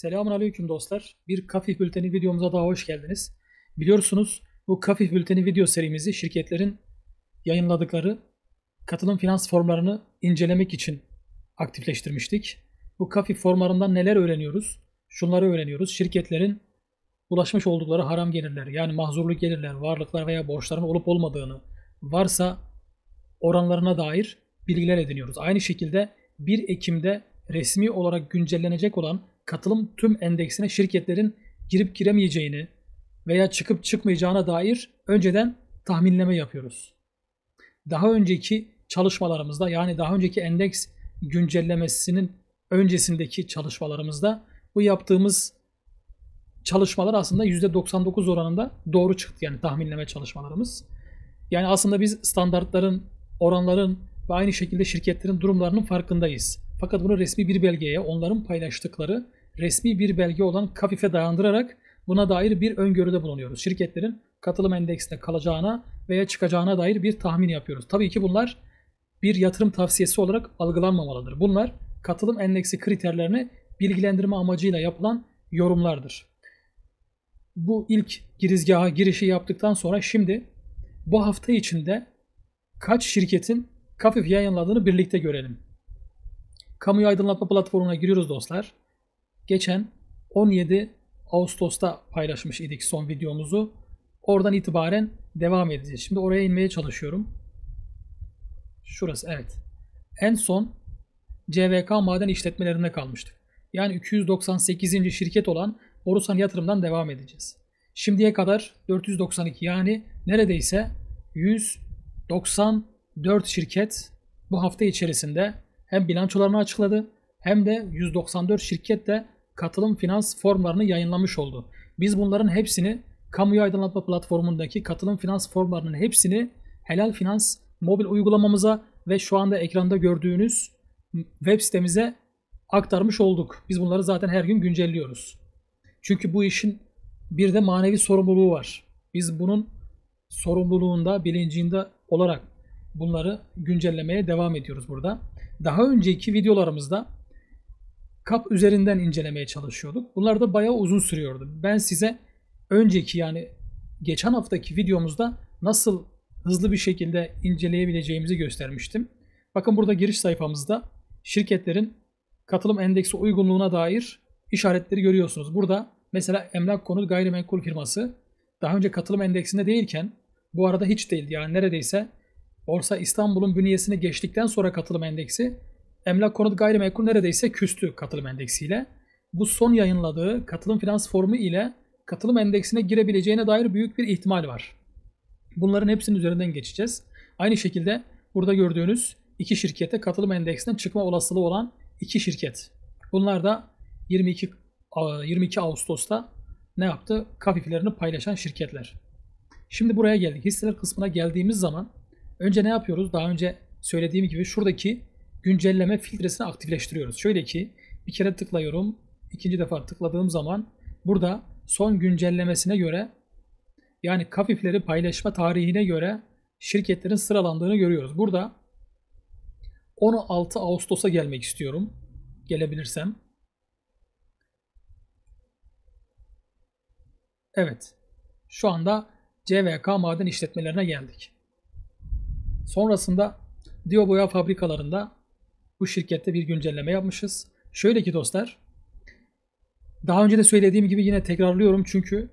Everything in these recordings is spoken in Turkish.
Selamünaleyküm dostlar. Bir Kafih Bülteni videomuza daha hoş geldiniz. Biliyorsunuz bu Kafih Bülteni video serimizi şirketlerin yayınladıkları katılım finans formlarını incelemek için aktifleştirmiştik. Bu Kafih formlarından neler öğreniyoruz? Şunları öğreniyoruz. Şirketlerin ulaşmış oldukları haram gelirler, yani mahzurluk gelirler, varlıklar veya borçların olup olmadığını, varsa oranlarına dair bilgiler ediniyoruz. Aynı şekilde 1 Ekim'de resmi olarak güncellenecek olan katılım tüm endeksine şirketlerin girip giremeyeceğini veya çıkıp çıkmayacağına dair önceden tahminleme yapıyoruz. Daha önceki çalışmalarımızda, yani daha önceki endeks güncellemesinin öncesindeki çalışmalarımızda bu yaptığımız çalışmalar aslında %99 oranında doğru çıktı, yani tahminleme çalışmalarımız. Yani aslında biz standartların, oranların ve aynı şekilde şirketlerin durumlarının farkındayız. Fakat bunu resmi bir belgeye, onların paylaştıkları resmi bir belge olan Kafif'e dayandırarak buna dair bir öngörüde bulunuyoruz. Şirketlerin katılım endeksinde kalacağına veya çıkacağına dair bir tahmin yapıyoruz. Tabii ki bunlar bir yatırım tavsiyesi olarak algılanmamalıdır. Bunlar katılım endeksi kriterlerini bilgilendirme amacıyla yapılan yorumlardır. Bu ilk girizgaha girişi yaptıktan sonra şimdi bu hafta içinde kaç şirketin Kafif yayınladığını birlikte görelim. Kamuyu aydınlatma platformuna giriyoruz dostlar. Geçen 17 Ağustos'ta paylaşmış idik son videomuzu. Oradan itibaren devam edeceğiz. Şimdi oraya inmeye çalışıyorum. Şurası, evet. En son CVK maden işletmelerinde kalmıştık. Yani 298. şirket olan Borusan Yatırım'dan devam edeceğiz. Şimdiye kadar 492, yani neredeyse 194 şirket bu hafta içerisinde hem bilançolarını açıkladı hem de 194 şirket de katılım finans formlarını yayınlamış oldu. Biz bunların hepsini kamuyu aydınlatma platformundaki katılım finans formlarının hepsini Helal Finans mobil uygulamamıza ve şu anda ekranda gördüğünüz web sitemize aktarmış olduk. Biz bunları zaten her gün güncelliyoruz. Çünkü bu işin bir de manevi sorumluluğu var. Biz bunun sorumluluğunda, bilincinde olarak bunları güncellemeye devam ediyoruz burada. Daha önceki videolarımızda KAP üzerinden incelemeye çalışıyorduk. Bunlar da bayağı uzun sürüyordu. Ben size önceki, yani geçen haftaki videomuzda nasıl hızlı bir şekilde inceleyebileceğimizi göstermiştim. Bakın burada giriş sayfamızda şirketlerin katılım endeksi uygunluğuna dair işaretleri görüyorsunuz. Burada mesela Emlak Konut Gayrimenkul firması daha önce katılım endeksinde değilken, bu arada hiç değildi, yani neredeyse Borsa İstanbul'un bünyesine geçtikten sonra katılım endeksi, Emlak Konut Gayrimenkul neredeyse küstü katılım endeksiyle. Bu son yayınladığı katılım finans formu ile katılım endeksine girebileceğine dair büyük bir ihtimal var. Bunların hepsinin üzerinden geçeceğiz. Aynı şekilde burada gördüğünüz iki şirkete katılım endeksinden çıkma olasılığı olan iki şirket. Bunlar da 22 Ağustos'ta ne yaptı? Kafiflerini paylaşan şirketler. Şimdi buraya geldik. Hisseler kısmına geldiğimiz zaman önce ne yapıyoruz? Daha önce söylediğim gibi şuradaki güncelleme filtresini aktifleştiriyoruz. Şöyle ki bir kere tıklıyorum. İkinci defa tıkladığım zaman burada son güncellemesine göre, yani Kafifleri paylaşma tarihine göre şirketlerin sıralandığını görüyoruz. Burada 16 Ağustos'a gelmek istiyorum. Gelebilirsem. Evet. Şu anda CVK maden işletmelerine geldik. Sonrasında Dio Boya fabrikalarında bu şirkette bir güncelleme yapmışız. Şöyle ki dostlar, daha önce de söylediğim gibi yine tekrarlıyorum çünkü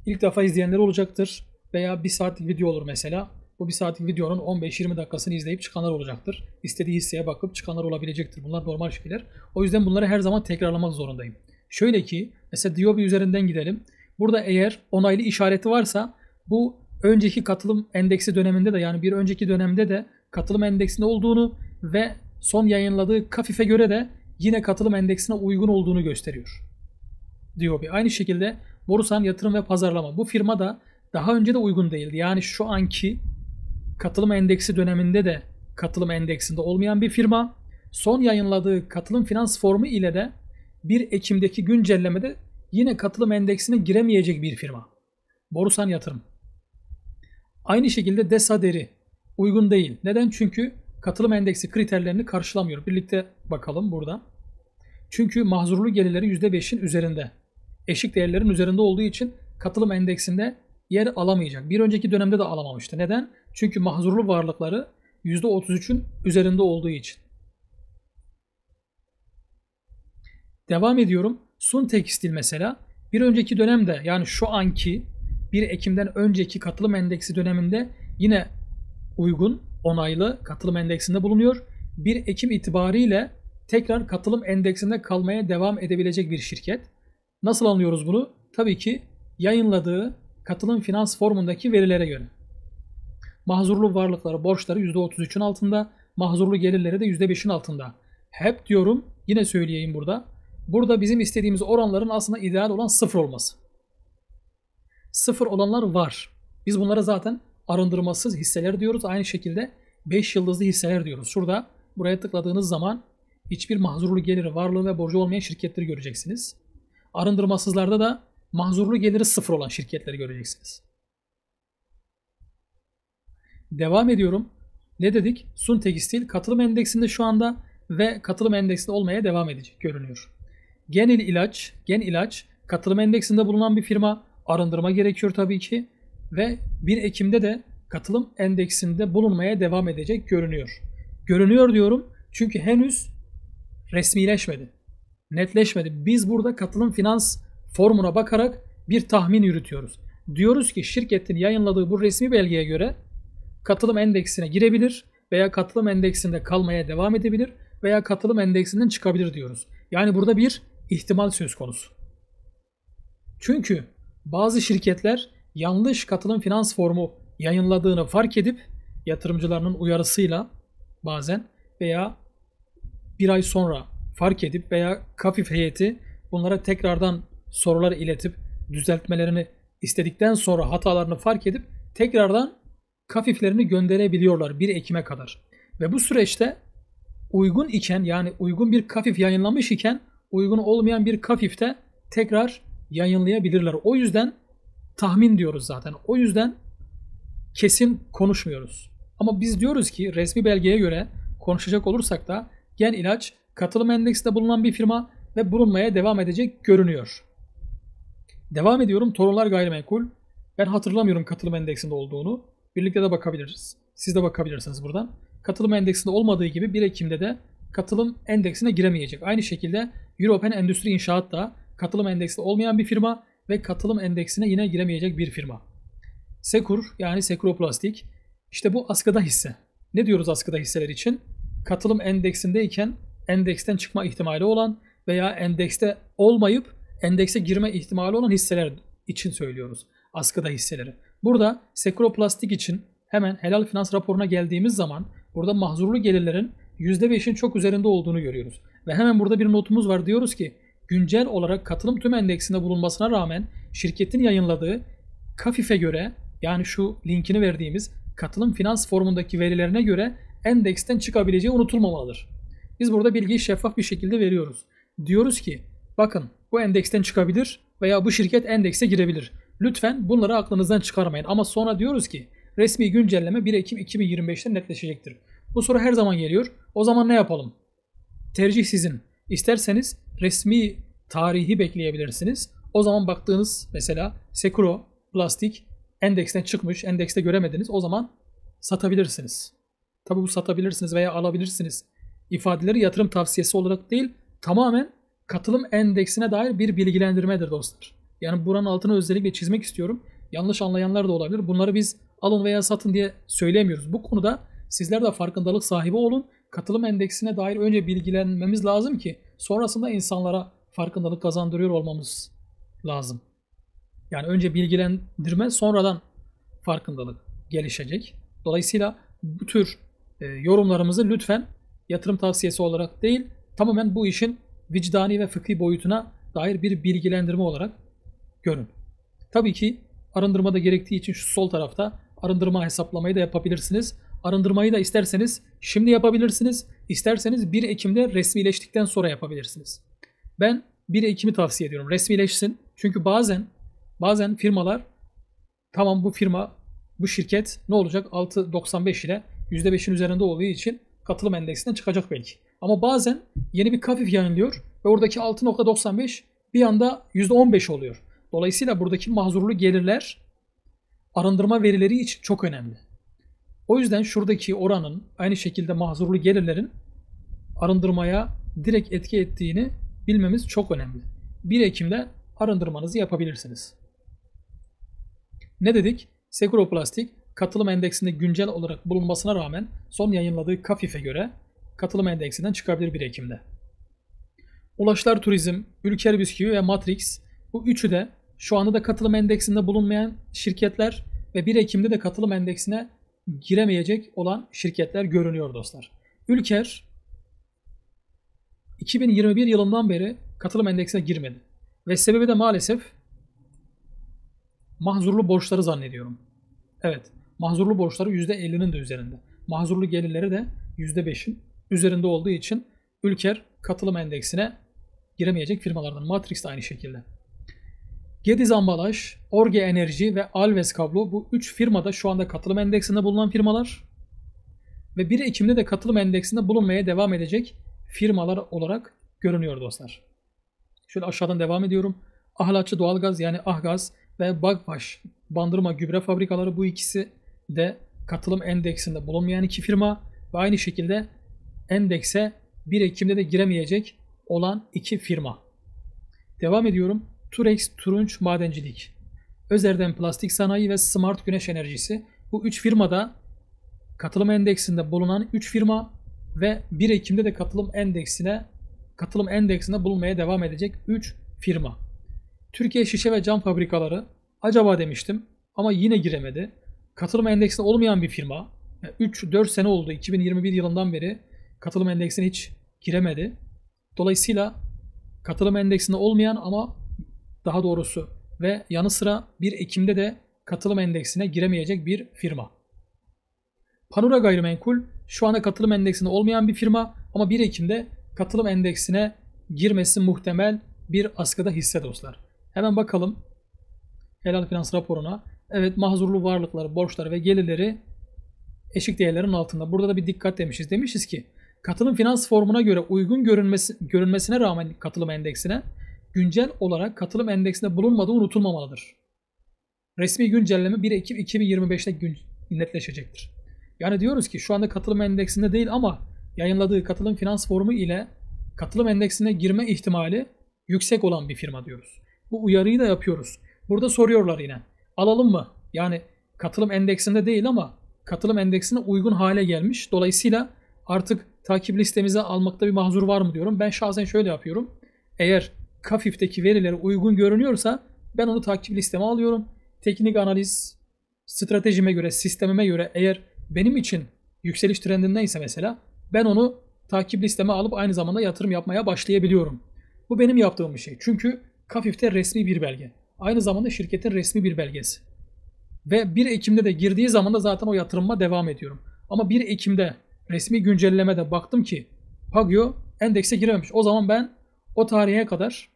ilk defa izleyenler olacaktır veya 1 saatlik video olur mesela. Bu 1 saatlik videonun 15-20 dakikasını izleyip çıkanlar olacaktır. İstediği hisseye bakıp çıkanlar olabilecektir. Bunlar normal şeyler. O yüzden bunları her zaman tekrarlamak zorundayım. Şöyle ki mesela Diobi üzerinden gidelim. Burada eğer onaylı işareti varsa bu önceki katılım endeksi döneminde de, yani bir önceki dönemde de katılım endeksinde olduğunu ve son yayınladığı Kafif'e göre de yine katılım endeksine uygun olduğunu gösteriyor. Diobi. Aynı şekilde Borusan Yatırım ve Pazarlama. Bu firma da daha önce de uygun değildi. Yani şu anki katılım endeksi döneminde de katılım endeksinde olmayan bir firma. Son yayınladığı katılım finans formu ile de 1 Ekim'deki güncellemede yine katılım endeksine giremeyecek bir firma. Borusan Yatırım. Aynı şekilde DESA Deri uygun değil. Neden? Çünkü katılım endeksi kriterlerini karşılamıyor. Birlikte bakalım burada. Çünkü mahzurlu gelirleri %5'in üzerinde. Eşik değerlerin üzerinde olduğu için katılım endeksinde yer alamayacak. Bir önceki dönemde de alamamıştı. Neden? Çünkü mahzurlu varlıkları %33'ün üzerinde olduğu için. Devam ediyorum. Sun Tekstil mesela bir önceki dönemde, yani şu anki 1 Ekim'den önceki katılım endeksi döneminde yine uygun, onaylı katılım endeksinde bulunuyor. 1 Ekim itibariyle tekrar katılım endeksinde kalmaya devam edebilecek bir şirket. Nasıl anlıyoruz bunu? Tabii ki yayınladığı katılım finans formundaki verilere göre. Mahzurlu varlıkları, borçları %33'ün altında, mahzurlu gelirleri de %5'in altında. Hep diyorum, yine söyleyeyim burada. Burada bizim istediğimiz oranların aslında ideal olan 0 olması. 0 olanlar var. Biz bunlara zaten arındırmasız hisseler diyoruz. Aynı şekilde 5 yıldızlı hisseler diyoruz. Şurada buraya tıkladığınız zaman hiçbir mahzurlu geliri, varlığı ve borcu olmayan şirketleri göreceksiniz. Arındırmasızlarda da mahzurlu geliri 0 olan şirketleri göreceksiniz. Devam ediyorum. Ne dedik? Sun Tekstil katılım endeksinde şu anda ve katılım endeksinde olmaya devam edecek görünüyor. Gen İlaç katılım endeksinde bulunan bir firma. Arındırma gerekiyor tabii ki. Ve 1 Ekim'de de katılım endeksinde bulunmaya devam edecek görünüyor. Görünüyor diyorum çünkü henüz resmileşmedi. Netleşmedi. Biz burada katılım finans formuna bakarak bir tahmin yürütüyoruz. Diyoruz ki şirketin yayınladığı bu resmi belgeye göre katılım endeksine girebilir veya katılım endeksinde kalmaya devam edebilir veya katılım endeksinden çıkabilir diyoruz. Yani burada bir ihtimal söz konusu. Çünkü bazı şirketler yanlış katılım finans formu yayınladığını fark edip yatırımcılarının uyarısıyla bazen veya bir ay sonra fark edip veya KAFİF heyeti bunlara tekrardan sorular iletip düzeltmelerini istedikten sonra hatalarını fark edip tekrardan KAFİF'lerini gönderebiliyorlar 1 Ekim'e kadar. Ve bu süreçte uygun iken, yani uygun bir KAFİF yayınlamış iken uygun olmayan bir KAFİF'te tekrar yayınlayabilirler. O yüzden tahmin diyoruz zaten. O yüzden kesin konuşmuyoruz. Ama biz diyoruz ki resmi belgeye göre konuşacak olursak da Gen İlaç katılım endeksinde bulunan bir firma ve bulunmaya devam edecek görünüyor. Devam ediyorum. Torunlar Gayrimenkul. Ben hatırlamıyorum katılım endeksinde olduğunu. Birlikte de bakabiliriz. Siz de bakabilirsiniz buradan. Katılım endeksinde olmadığı gibi 1 Ekim'de de katılım endeksine giremeyecek. Aynı şekilde European Endüstri İnşaat da katılım endeksinde olmayan bir firma ve katılım endeksine yine giremeyecek bir firma. Sekur, yani Sekuroplastik. İşte bu askıda hisse. Ne diyoruz askıda hisseler için? Katılım endeksindeyken endeksten çıkma ihtimali olan veya endekste olmayıp endekse girme ihtimali olan hisseler için söylüyoruz askıda hisseleri. Burada Sekuroplastik için hemen helal finans raporuna geldiğimiz zaman burada mahzurlu gelirlerin %5'in çok üzerinde olduğunu görüyoruz. Ve hemen burada bir notumuz var, diyoruz ki güncel olarak katılım tüm endeksinde bulunmasına rağmen şirketin yayınladığı KAFİF'e göre, yani şu linkini verdiğimiz katılım finans formundaki verilerine göre endeksten çıkabileceği unutulmamalıdır. Biz burada bilgiyi şeffaf bir şekilde veriyoruz. Diyoruz ki bakın bu endeksten çıkabilir veya bu şirket endekse girebilir. Lütfen bunları aklınızdan çıkarmayın. Ama sonra diyoruz ki resmi güncelleme 1 Ekim 2025'te netleşecektir. Bu soru her zaman geliyor. O zaman ne yapalım? Tercih sizin. İsterseniz resmi tarihi bekleyebilirsiniz. O zaman baktığınız mesela Sekuro Plastik endeksten çıkmış, endekste göremediniz. O zaman satabilirsiniz. Tabii bu satabilirsiniz veya alabilirsiniz ifadeleri yatırım tavsiyesi olarak değil, tamamen katılım endeksine dair bir bilgilendirmedir dostlar. Yani buranın altını özellikle çizmek istiyorum. Yanlış anlayanlar da olabilir. Bunları biz alın veya satın diye söylemiyoruz. Bu konuda sizler de farkındalık sahibi olun. Katılım endeksine dair önce bilgilenmemiz lazım ki sonrasında insanlara farkındalık kazandırıyor olmamız lazım. Yani önce bilgilendirme, sonradan farkındalık gelişecek. Dolayısıyla bu tür yorumlarımızı lütfen yatırım tavsiyesi olarak değil, tamamen bu işin vicdani ve fıkhi boyutuna dair bir bilgilendirme olarak görün. Tabii ki arındırma da gerektiği için şu sol tarafta arındırma hesaplamayı da yapabilirsiniz. Arındırmayı da isterseniz şimdi yapabilirsiniz. İsterseniz 1 Ekim'de resmileştikten sonra yapabilirsiniz. Ben 1 Ekim'i tavsiye ediyorum. Resmileşsin. Çünkü bazen firmalar, tamam bu firma, bu şirket ne olacak? 6.95 ile %5'in üzerinde olduğu için katılım endeksinden çıkacak belki. Ama bazen yeni bir KAFİF yayınlıyor ve oradaki 6.95 bir anda %15 oluyor. Dolayısıyla buradaki mahzurlu gelirler arındırma verileri için çok önemli. O yüzden şuradaki oranın aynı şekilde mahzurlu gelirlerin arındırmaya direkt etki ettiğini bilmemiz çok önemli. 1 Ekim'de arındırmanızı yapabilirsiniz. Ne dedik? Seguroplastik katılım endeksinde güncel olarak bulunmasına rağmen son yayınladığı KAFİF'e göre katılım endeksinden çıkabilir 1 Ekim'de. Ulaşlar Turizm, Ülker Bisküvi ve Matrix bu üçü de şu anda da katılım endeksinde bulunmayan şirketler ve 1 Ekim'de de katılım endeksine giremeyecek olan şirketler görünüyor dostlar. Ülker 2021 yılından beri katılım endeksine girmedi. Ve sebebi de maalesef mahzurlu borçları zannediyorum. Evet, mahzurlu borçları %50'nin de üzerinde. Mahzurlu gelirleri de %5'in üzerinde olduğu için Ülker katılım endeksine giremeyecek firmalardan. Matrix de aynı şekilde. Gediz Ambalaj, Orge Enerji ve Alves Kablo bu 3 firmada şu anda katılım endeksinde bulunan firmalar. Ve 1 Ekim'de de katılım endeksinde bulunmaya devam edecek firmalar olarak görünüyor dostlar. Şöyle aşağıdan devam ediyorum. Ahlatçı Doğalgaz yani Ahgaz ve Bagbaş bandırma gübre fabrikaları bu ikisi de katılım endeksinde bulunmayan iki firma ve aynı şekilde endekse 1 Ekim'de de giremeyecek olan iki firma. Devam ediyorum. Turex Turunç Madencilik, Özer'den Plastik Sanayi ve Smart Güneş Enerjisi bu 3 firmada katılım endeksinde bulunan 3 firma ve 1 Ekim'de de katılım endeksinde bulunmaya devam edecek 3 firma. Türkiye Şişe ve Cam Fabrikaları acaba demiştim ama yine giremedi. Katılım endeksinde olmayan bir firma. 3-4 sene oldu 2021 yılından beri katılım endeksine hiç giremedi. Dolayısıyla katılım endeksinde olmayan ama daha doğrusu ve yanı sıra 1 Ekim'de de katılım endeksine giremeyecek bir firma. Panura Gayrimenkul şu anda katılım endeksinde olmayan bir firma ama 1 Ekim'de katılım endeksine girmesi muhtemel bir askıda hisse dostlar. Hemen bakalım Helal Finans raporuna. Evet, mahzurlu varlıkları, borçları ve gelirleri eşik değerlerin altında. Burada da bir dikkat demişiz. Demişiz ki katılım finans formuna göre uygun görünmesine rağmen katılım endeksine güncel olarak katılım endeksinde bulunmadığı unutulmamalıdır. Resmi güncelleme 1 Ekim 2025'te netleşecektir. Yani diyoruz ki şu anda katılım endeksinde değil ama yayınladığı katılım finans formu ile katılım endeksine girme ihtimali yüksek olan bir firma diyoruz. Bu uyarıyı da yapıyoruz. Burada soruyorlar yine. Alalım mı? Yani katılım endeksinde değil ama katılım endeksine uygun hale gelmiş. Dolayısıyla artık takip listemize almakta bir mahzur var mı diyorum. Ben şahsen şöyle yapıyorum. Eğer KAFİF'teki verileri uygun görünüyorsa ben onu takip listeme alıyorum. Teknik analiz, stratejime göre, sistemime göre eğer benim için yükseliş trendindeyse mesela ben onu takip listeme alıp aynı zamanda yatırım yapmaya başlayabiliyorum. Bu benim yaptığım bir şey. Çünkü KAFİF'te resmi bir belge. Aynı zamanda şirketin resmi bir belgesi. Ve 1 Ekim'de de girdiği zaman da zaten o yatırıma devam ediyorum. Ama 1 Ekim'de resmi güncellemede baktım ki Pagyo endekse girememiş. O zaman ben o tarihe kadar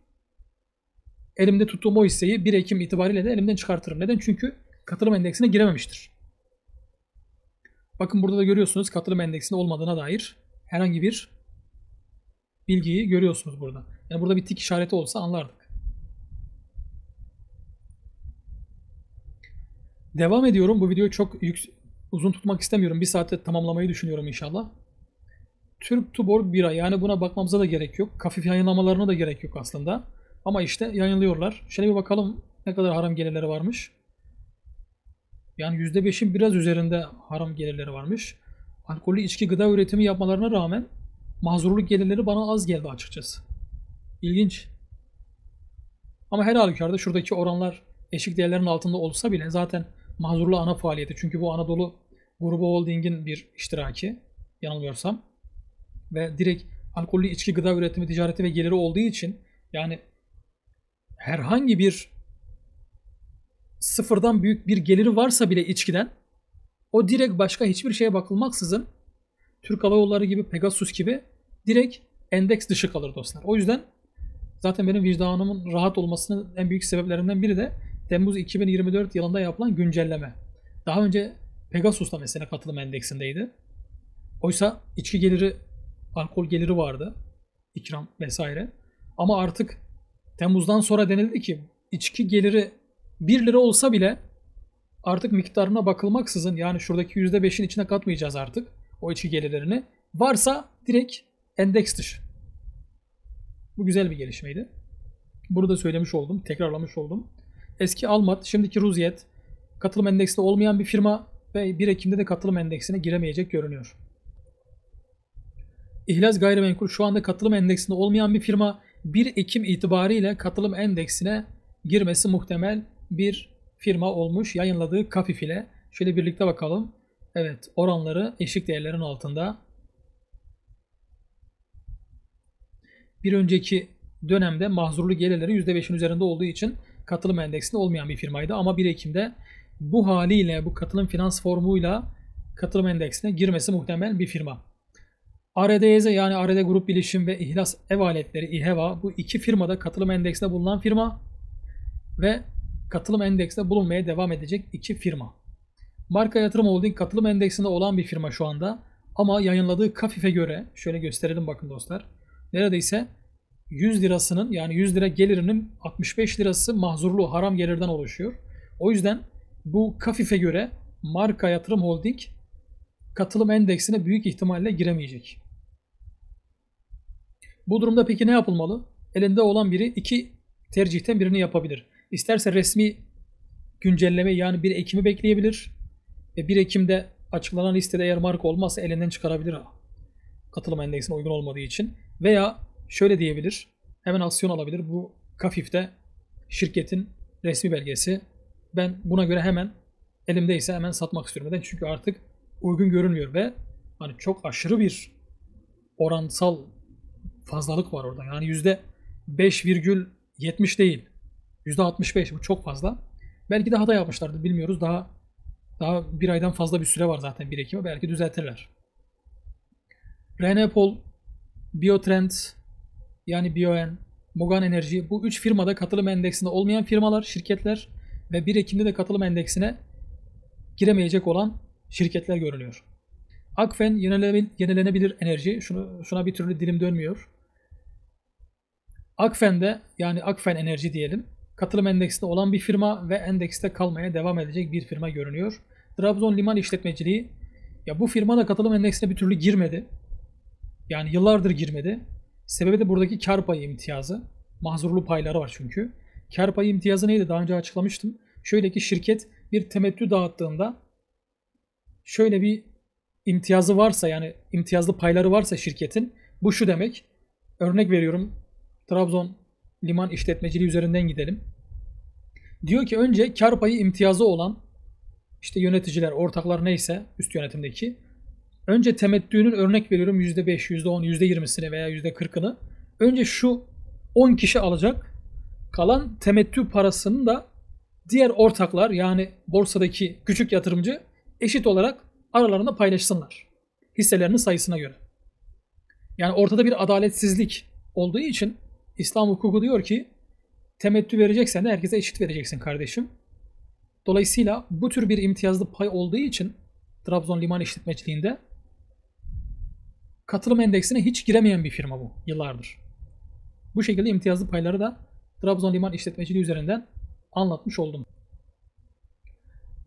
elimde tuttuğum o hisseyi 1 Ekim itibariyle de elimden çıkartırım. Neden? Çünkü katılım endeksine girememiştir. Bakın burada da görüyorsunuz katılım endeksinde olmadığına dair herhangi bir bilgiyi görüyorsunuz burada. Yani burada bir tik işareti olsa anlardık. Devam ediyorum. Bu videoyu çok uzun tutmak istemiyorum. 1 saatte tamamlamayı düşünüyorum inşallah. Türk Tuborg Bira, yani buna bakmamıza da gerek yok. KAFİF yayınlamalarına da gerek yok aslında. Ama işte yayınlıyorlar. Şöyle bir bakalım ne kadar haram gelirleri varmış. Yani %5'in biraz üzerinde haram gelirleri varmış. Alkollü içki gıda üretimi yapmalarına rağmen mahzurluk gelirleri bana az geldi açıkçası. İlginç. Ama her halükarda şuradaki oranlar eşik değerlerin altında olsa bile zaten mahzurlu ana faaliyeti. Çünkü bu Anadolu Grubu Holding'in bir iştiraki yanılmıyorsam. Ve direkt alkollü içki gıda üretimi, ticareti ve geliri olduğu için yani herhangi bir sıfırdan büyük bir geliri varsa bile içkiden o direkt başka hiçbir şeye bakılmaksızın Türk Hava Yolları gibi, Pegasus gibi direkt endeks dışı kalır dostlar. O yüzden zaten benim vicdanımın rahat olmasının en büyük sebeplerinden biri de Temmuz 2024 yılında yapılan güncelleme. Daha önce Pegasus da mesela katılım endeksindeydi. Oysa içki geliri alkol geliri vardı. İkram vesaire. Ama artık Temmuz'dan sonra denildi ki içki geliri 1 lira olsa bile artık miktarına bakılmaksızın, yani şuradaki %5'in içine katmayacağız artık o içki gelirlerini. Varsa direkt endeks dışı. Bu güzel bir gelişmeydi. Bunu da söylemiş oldum, tekrarlamış oldum. Eski Almat, şimdiki Ruziyet katılım endeksinde olmayan bir firma ve 1 Ekim'de de katılım endeksine giremeyecek görünüyor. İhlas Gayrimenkul şu anda katılım endeksinde olmayan bir firma, 1 Ekim itibariyle katılım endeksine girmesi muhtemel bir firma olmuş yayınladığı Kafif ile. Şöyle birlikte bakalım. Evet, oranları eşik değerlerin altında. Bir önceki dönemde mahzurlu gelirleri %5'in üzerinde olduğu için katılım endeksinde olmayan bir firmaydı. Ama 1 Ekim'de bu haliyle, bu katılım finans formuyla katılım endeksine girmesi muhtemel bir firma. ARDYZ, yani ARD Grup Bilişim ve İhlas Ev Aletleri İHEVA, bu iki firmada katılım endeksinde bulunan firma ve katılım endeksinde bulunmaya devam edecek iki firma. Marka Yatırım Holding katılım endeksinde olan bir firma şu anda, ama yayınladığı Kafif'e göre şöyle gösterelim bakın dostlar. Neredeyse 100 lirasının, yani 100 lira gelirinin 65 lirası mahzurlu haram gelirden oluşuyor. O yüzden bu Kafif'e göre Marka Yatırım Holding katılım endeksine büyük ihtimalle giremeyecek. Bu durumda peki ne yapılmalı? Elinde olan biri iki tercihten birini yapabilir. İsterse resmi güncelleme, yani 1 Ekim'i bekleyebilir ve 1 Ekim'de açıklanan listede eğer marka olmazsa elinden çıkarabilir katılım endeksine uygun olmadığı için. Veya şöyle diyebilir, hemen aksiyon alabilir. Bu Kafif'te şirketin resmi belgesi, ben buna göre hemen elimdeyse hemen satmak istiyorum. Neden? Çünkü artık uygun görünmüyor ve hani çok aşırı bir oransal fazlalık var orada. Yani %5,70 değil, %65, bu çok fazla. Belki de hata yapmışlardı, bilmiyoruz. Daha bir aydan fazla bir süre var zaten 1 Ekim'e, belki düzeltirler. Renepol, Biotrend, yani Bioen, Mogan Enerji, bu 3 firmada katılım endeksinde olmayan firmalar, şirketler ve 1 Ekim'de de katılım endeksine giremeyecek olan şirketler görünüyor. Akfen, yenilenebilir enerji, şuna bir türlü dilim dönmüyor. Akfen'de, yani Akfen Enerji diyelim, katılım endeksinde olan bir firma ve endekste kalmaya devam edecek bir firma görünüyor. Trabzon Liman İşletmeciliği, ya bu firma da katılım endeksine bir türlü girmedi. Yani yıllardır girmedi. Sebebi de buradaki kar payı imtiyazı. Mahzurlu payları var çünkü. Kar payı imtiyazı neydi? Daha önce açıklamıştım. Şöyle ki şirket bir temettü dağıttığında şöyle bir imtiyazı varsa, yani imtiyazlı payları varsa şirketin, bu şu demek. Örnek veriyorum, Trabzon Liman İşletmeciliği üzerinden gidelim. Diyor ki önce kar payı imtiyazı olan işte yöneticiler, ortaklar neyse üst yönetimdeki, önce temettünün, örnek veriyorum, %5, %10, %20'sini veya %40'ını önce şu 10 kişi alacak. Kalan temettü parasını da diğer ortaklar, yani borsadaki küçük yatırımcı eşit olarak aralarında paylaşsınlar. Hisselerinin sayısına göre. Yani ortada bir adaletsizlik olduğu için İslam hukuku diyor ki temettü vereceksen de herkese eşit vereceksin kardeşim. Dolayısıyla bu tür bir imtiyazlı pay olduğu için Trabzon Liman İşletmeciliğinde katılım endeksine hiç giremeyen bir firma bu yıllardır. Bu şekilde imtiyazlı payları da Trabzon Liman İşletmeciliği üzerinden anlatmış oldum.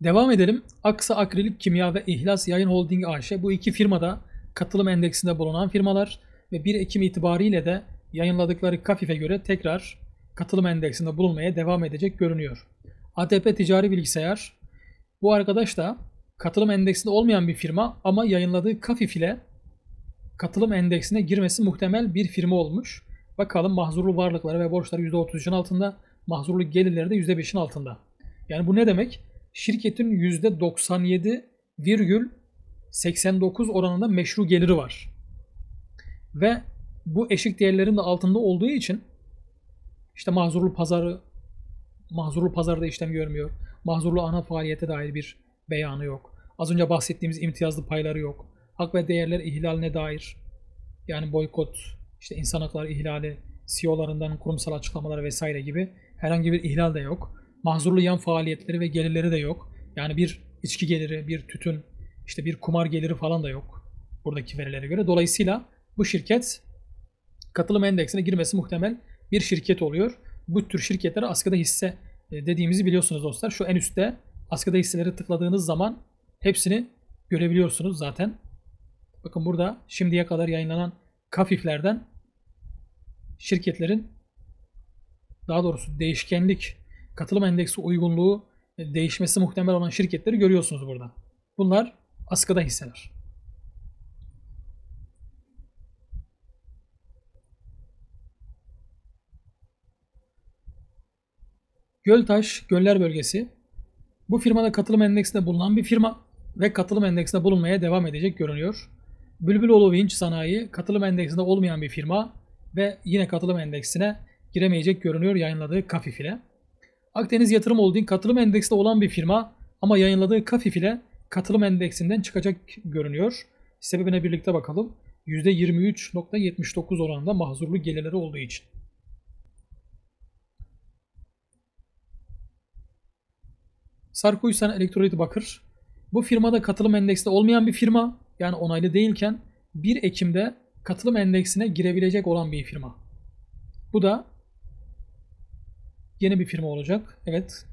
Devam edelim. Aksa Akrilik Kimya ve İhlas Yayın Holding AŞ, bu iki firmada katılım endeksinde bulunan firmalar ve 1 Ekim itibariyle de yayınladıkları Kafif'e göre tekrar katılım endeksinde bulunmaya devam edecek görünüyor. ATP Ticari Bilgisayar, bu arkadaş da katılım endeksinde olmayan bir firma ama yayınladığı Kafif ile katılım endeksine girmesi muhtemel bir firma olmuş. Bakalım, mahzurlu varlıkları ve borçları %33'ün altında, mahzurlu gelirleri de %5'in altında. Yani bu ne demek? Şirketin %97,89 oranında meşru geliri var. Ve bu eşik değerlerin de altında olduğu için işte mahzurlu pazarda işlem görmüyor. Mahzurlu ana faaliyete dair bir beyanı yok. Az önce bahsettiğimiz imtiyazlı payları yok. Hak ve değerler ihlaline dair, yani boykot, işte insan hakları ihlali, CEO'larından kurumsal açıklamalar vesaire gibi herhangi bir ihlal de yok. Mahzurlu yan faaliyetleri ve gelirleri de yok. Yani bir içki geliri, bir tütün, işte bir kumar geliri falan da yok buradaki verilere göre. Dolayısıyla Bu şirket katılım endeksine girmesi muhtemel bir şirket oluyor. Bu tür şirketlere askıda hisse dediğimizi biliyorsunuz dostlar. Şu en üstte askıda hisseleri tıkladığınız zaman hepsini görebiliyorsunuz zaten. Bakın burada şimdiye kadar yayınlanan KAFİF'lerden şirketlerin, daha doğrusu değişkenlik, katılım endeksi uygunluğu değişmesi muhtemel olan şirketleri görüyorsunuz burada. Bunlar askıda hisseler. Göltaş Göller Bölgesi. Bu firmada katılım endeksinde bulunan bir firma ve katılım endeksinde bulunmaya devam edecek görünüyor. Bülbüloğlu Vinç Sanayi katılım endeksinde olmayan bir firma ve yine katılım endeksine giremeyecek görünüyor yayınladığı KAFİF ile. Akdeniz Yatırım Holding katılım endeksinde olan bir firma ama yayınladığı KAFİF ile katılım endeksinden çıkacak görünüyor. Sebebine birlikte bakalım. %23.79 oranında mahzurlu gelirleri olduğu için. Sarkuysan Elektrolit Bakır. Bu firmada katılım endeksinde olmayan bir firma, yani onaylı değilken 1 Ekim'de katılım endeksine girebilecek olan bir firma. Bu da yeni bir firma olacak. Evet.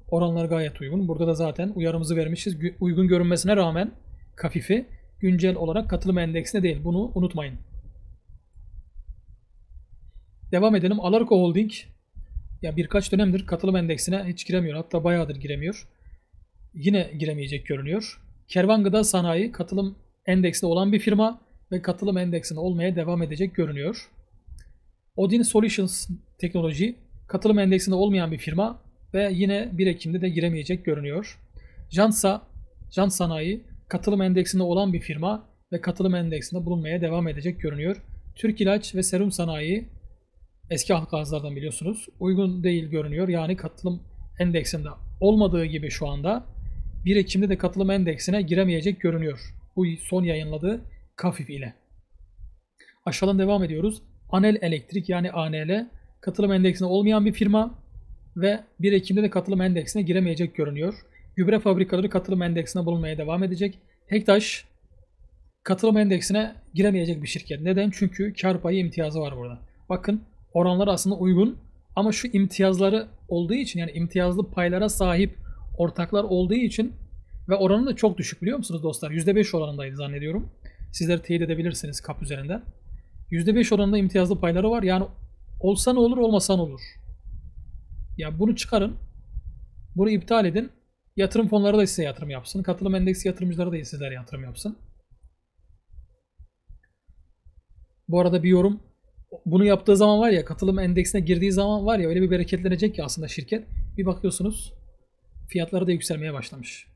Oranlar gayet uygun. Burada da zaten uyarımızı vermişiz. Uygun görünmesine rağmen KAFİF'i güncel olarak katılım endeksine değil. Bunu unutmayın. Devam edelim. Alarko Holding. Ya birkaç dönemdir katılım endeksine hiç giremiyor. Hatta bayağıdır giremiyor. Yine giremeyecek görünüyor. Kervan Gıda Sanayi katılım endeksinde olan bir firma ve katılım endeksinde olmaya devam edecek görünüyor. Odin Solutions Teknoloji katılım endeksinde olmayan bir firma ve yine 1 Ekim'de de giremeyecek görünüyor. Jant Sanayi katılım endeksinde olan bir firma ve katılım endeksinde bulunmaya devam edecek görünüyor. Türk İlaç ve Serum Sanayi eski halk ağızlardan biliyorsunuz. Uygun değil görünüyor. Yani katılım endeksinde olmadığı gibi şu anda 1 Ekim'de de katılım endeksine giremeyecek görünüyor. Bu son yayınladığı KAFİF ile. Aşağıdan devam ediyoruz. Anel Elektrik yani ANL katılım endeksinde olmayan bir firma ve 1 Ekim'de de katılım endeksine giremeyecek görünüyor. Gübre fabrikaları katılım endeksine bulunmaya devam edecek. Hektaş katılım endeksine giremeyecek bir şirket. Neden? Çünkü kar payı imtiyazı var burada. Bakın oranlar aslında uygun ama şu imtiyazları olduğu için, yani imtiyazlı paylara sahip ortaklar olduğu için ve oranı da çok düşük biliyor musunuz dostlar? %5 oranındaydı zannediyorum. Sizler teyit edebilirsiniz KAP üzerinden. %5 oranında imtiyazlı payları var. Yani olsa ne olur, olmasa ne olur. Ya bunu çıkarın. Bunu iptal edin. Yatırım fonları da size yatırım yapsın. Katılım endeksi yatırımcıları da sizlere yatırım yapsın. Bu arada bir yorum. Bunu yaptığı zaman var ya, katılım endeksine girdiği zaman var ya, öyle bir bereketlenecek ki aslında şirket. Bir bakıyorsunuz fiyatları da yükselmeye başlamış.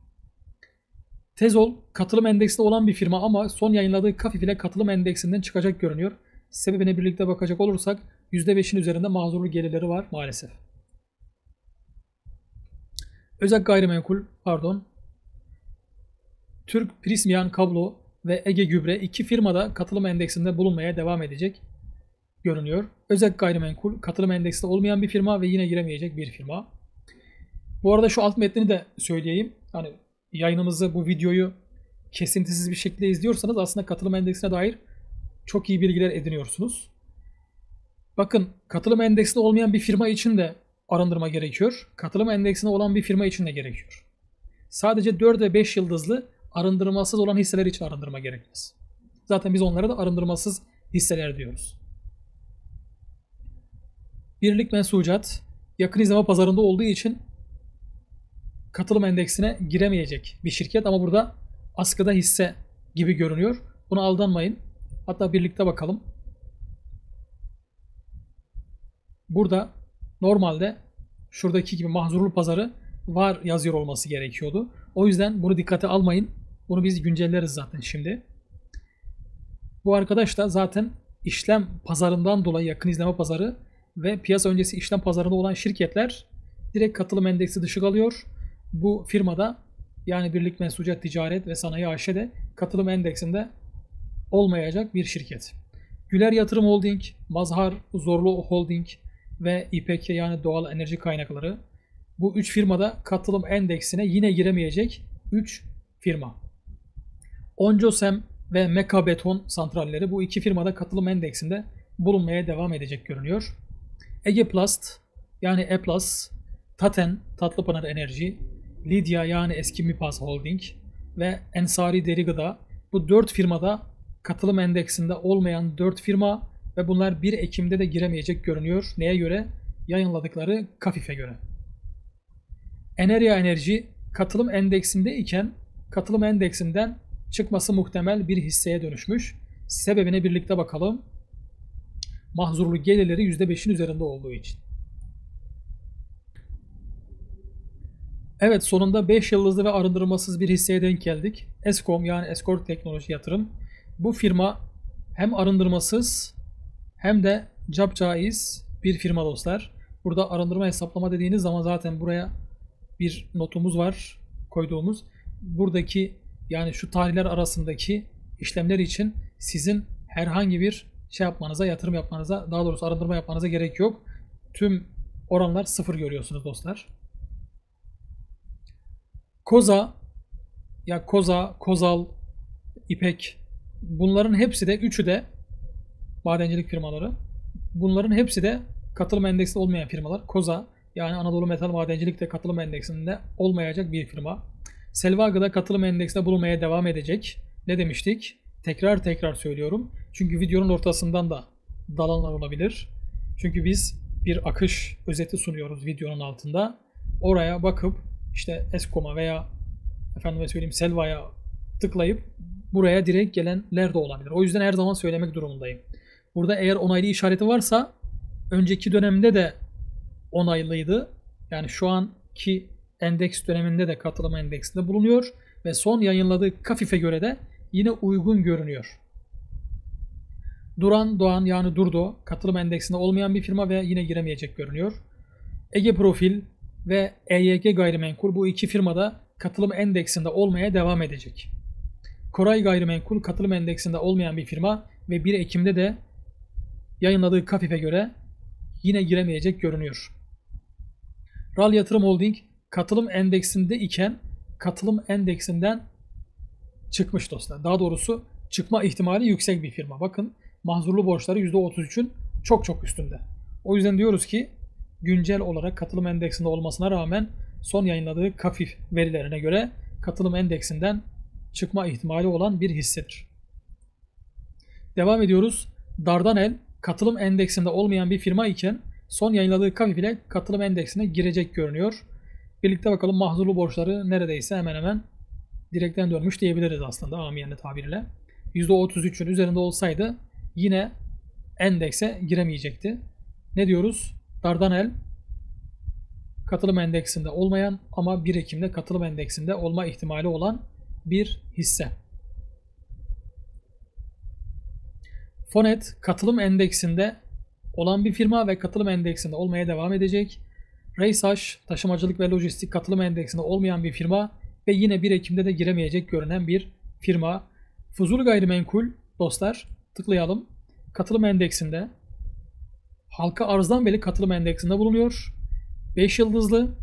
Tezol katılım endeksinde olan bir firma ama son yayınladığı KAFİF ile katılım endeksinden çıkacak görünüyor. Sebebine birlikte bakacak olursak %5'in üzerinde mahzurlu gelirleri var maalesef. Özak Gayrimenkul, Türk Prismian Kablo ve Ege Gübre iki firmada katılım endeksinde bulunmaya devam edecek görünüyor. Özak Gayrimenkul katılım endeksinde olmayan bir firma ve yine giremeyecek bir firma. Bu arada şu alt metnini de söyleyeyim. Hani yayınımızı, bu videoyu kesintisiz bir şekilde izliyorsanız aslında katılım endeksine dair çok iyi bilgiler ediniyorsunuz. Bakın katılım endeksinde olmayan bir firma için de arındırma gerekiyor. Katılım endeksinde olan bir firma için de gerekiyor. Sadece 4 ve 5 yıldızlı arındırmasız olan hisseler için arındırma gerekmez. Zaten biz onlara da arındırmasız hisseler diyoruz. Birlik Mensucat yakın izleme pazarında olduğu için katılım endeksine giremeyecek bir şirket ama burada askıda hisse gibi görünüyor. Buna aldanmayın. Hatta birlikte bakalım. Burada normalde şuradaki gibi mahzurlu pazarı var yazıyor olması gerekiyordu. O yüzden bunu dikkate almayın. Bunu biz güncelleriz zaten şimdi. Bu arkadaş da zaten işlem pazarından dolayı yakın izleme pazarı ve piyasa öncesi işlem pazarında olan şirketler direkt katılım endeksi dışı kalıyor. Bu firmada yani Birlik Mensucat Ticaret ve Sanayi AŞ'de katılım endeksinde olmayacak bir şirket. Güler Yatırım Holding, Mazhar Zorlu Holding ve İPK yani Doğal Enerji Kaynakları. Bu 3 firmada katılım endeksine yine giremeyecek 3 firma. Oncosem ve Meka Beton santralleri bu iki firmada katılım endeksinde bulunmaya devam edecek görünüyor. Ege Plast yani E-Plus, Taten Tatlıpınar Enerji, Lidya yani eski Mipaz Holding ve Ensari Deri Gıda bu 4 firmada katılım endeksinde olmayan 4 firma ve bunlar 1 Ekim'de de giremeyecek görünüyor. Neye göre? Yayınladıkları Kafif'e göre. Enerya Enerji katılım endeksinde iken katılım endeksinden çıkması muhtemel bir hisseye dönüşmüş. Sebebine birlikte bakalım. Mahzurlu gelirleri %5'in üzerinde olduğu için. Evet, sonunda 5 yıldızlı ve arındırılmasız bir hisseye denk geldik. Eskom yani Escort Teknoloji Yatırım. Bu firma hem arındırmasız hem de capcaiz bir firma dostlar. Burada arındırma hesaplama dediğiniz zaman zaten buraya bir notumuz var koyduğumuz. Buradaki yani şu tarihler arasındaki işlemler için sizin herhangi bir şey yapmanıza, yatırım yapmanıza, daha doğrusu arındırma yapmanıza gerek yok. Tüm oranlar sıfır görüyorsunuz dostlar. Koza, ya Koza, Kozal, İpek bunların hepsi de üçü de madencilik firmaları. Bunların hepsi de katılım endeksli olmayan firmalar. Koza yani Anadolu Metal Madencilik de katılım endeksinde olmayacak bir firma. Selva Gıda katılım endeksinde bulunmaya devam edecek. Ne demiştik? Tekrar söylüyorum. Çünkü videonun ortasından da dalanlar olabilir. Çünkü biz bir akış özeti sunuyoruz videonun altında. Oraya bakıp işte Eskom'a veya efendime söyleyeyim Selva'ya tıklayıp buraya direkt gelenler de olabilir. O yüzden her zaman söylemek durumundayım. Burada eğer onaylı işareti varsa önceki dönemde de onaylıydı. Yani şu anki endeks döneminde de katılım endeksinde bulunuyor ve son yayınladığı Kafif'e göre de yine uygun görünüyor. Duran Doğan yani Durdo katılım endeksinde olmayan bir firma ve yine giremeyecek görünüyor. Ege Profil ve EYG Gayrimenkul bu iki firmada katılım endeksinde olmaya devam edecek. Koray Gayrimenkul katılım endeksinde olmayan bir firma ve 1 Ekim'de de yayınladığı Kafif'e göre yine giremeyecek görünüyor. RAL Yatırım Holding katılım endeksinde iken katılım endeksinden çıkmış dostlar. Daha doğrusu çıkma ihtimali yüksek bir firma. Bakın mahzurlu borçları %33'ün çok üstünde. O yüzden diyoruz ki güncel olarak katılım endeksinde olmasına rağmen son yayınladığı Kafif verilerine göre katılım endeksinden çıkma ihtimali olan bir hissedir. Devam ediyoruz. Dardanel katılım endeksinde olmayan bir firma iken son yayınladığı Kafif ile katılım endeksine girecek görünüyor. Birlikte bakalım mahzurlu borçları neredeyse hemen hemen direkten dönmüş diyebiliriz aslında amiyane tabiriyle. %33'ün üzerinde olsaydı yine endekse giremeyecekti. Ne diyoruz? Dardanel katılım endeksinde olmayan ama 1 Ekim'de katılım endeksinde olma ihtimali olan bir hisse. Fonet katılım endeksinde olan bir firma ve katılım endeksinde olmaya devam edecek. Reysaş taşımacılık ve lojistik katılım endeksinde olmayan bir firma ve yine 1 Ekim'de de giremeyecek görünen bir firma. Fuzul Gayrimenkul dostlar tıklayalım. Katılım endeksinde halka arzdan beri katılım endeksinde bulunuyor. 5 yıldızlı.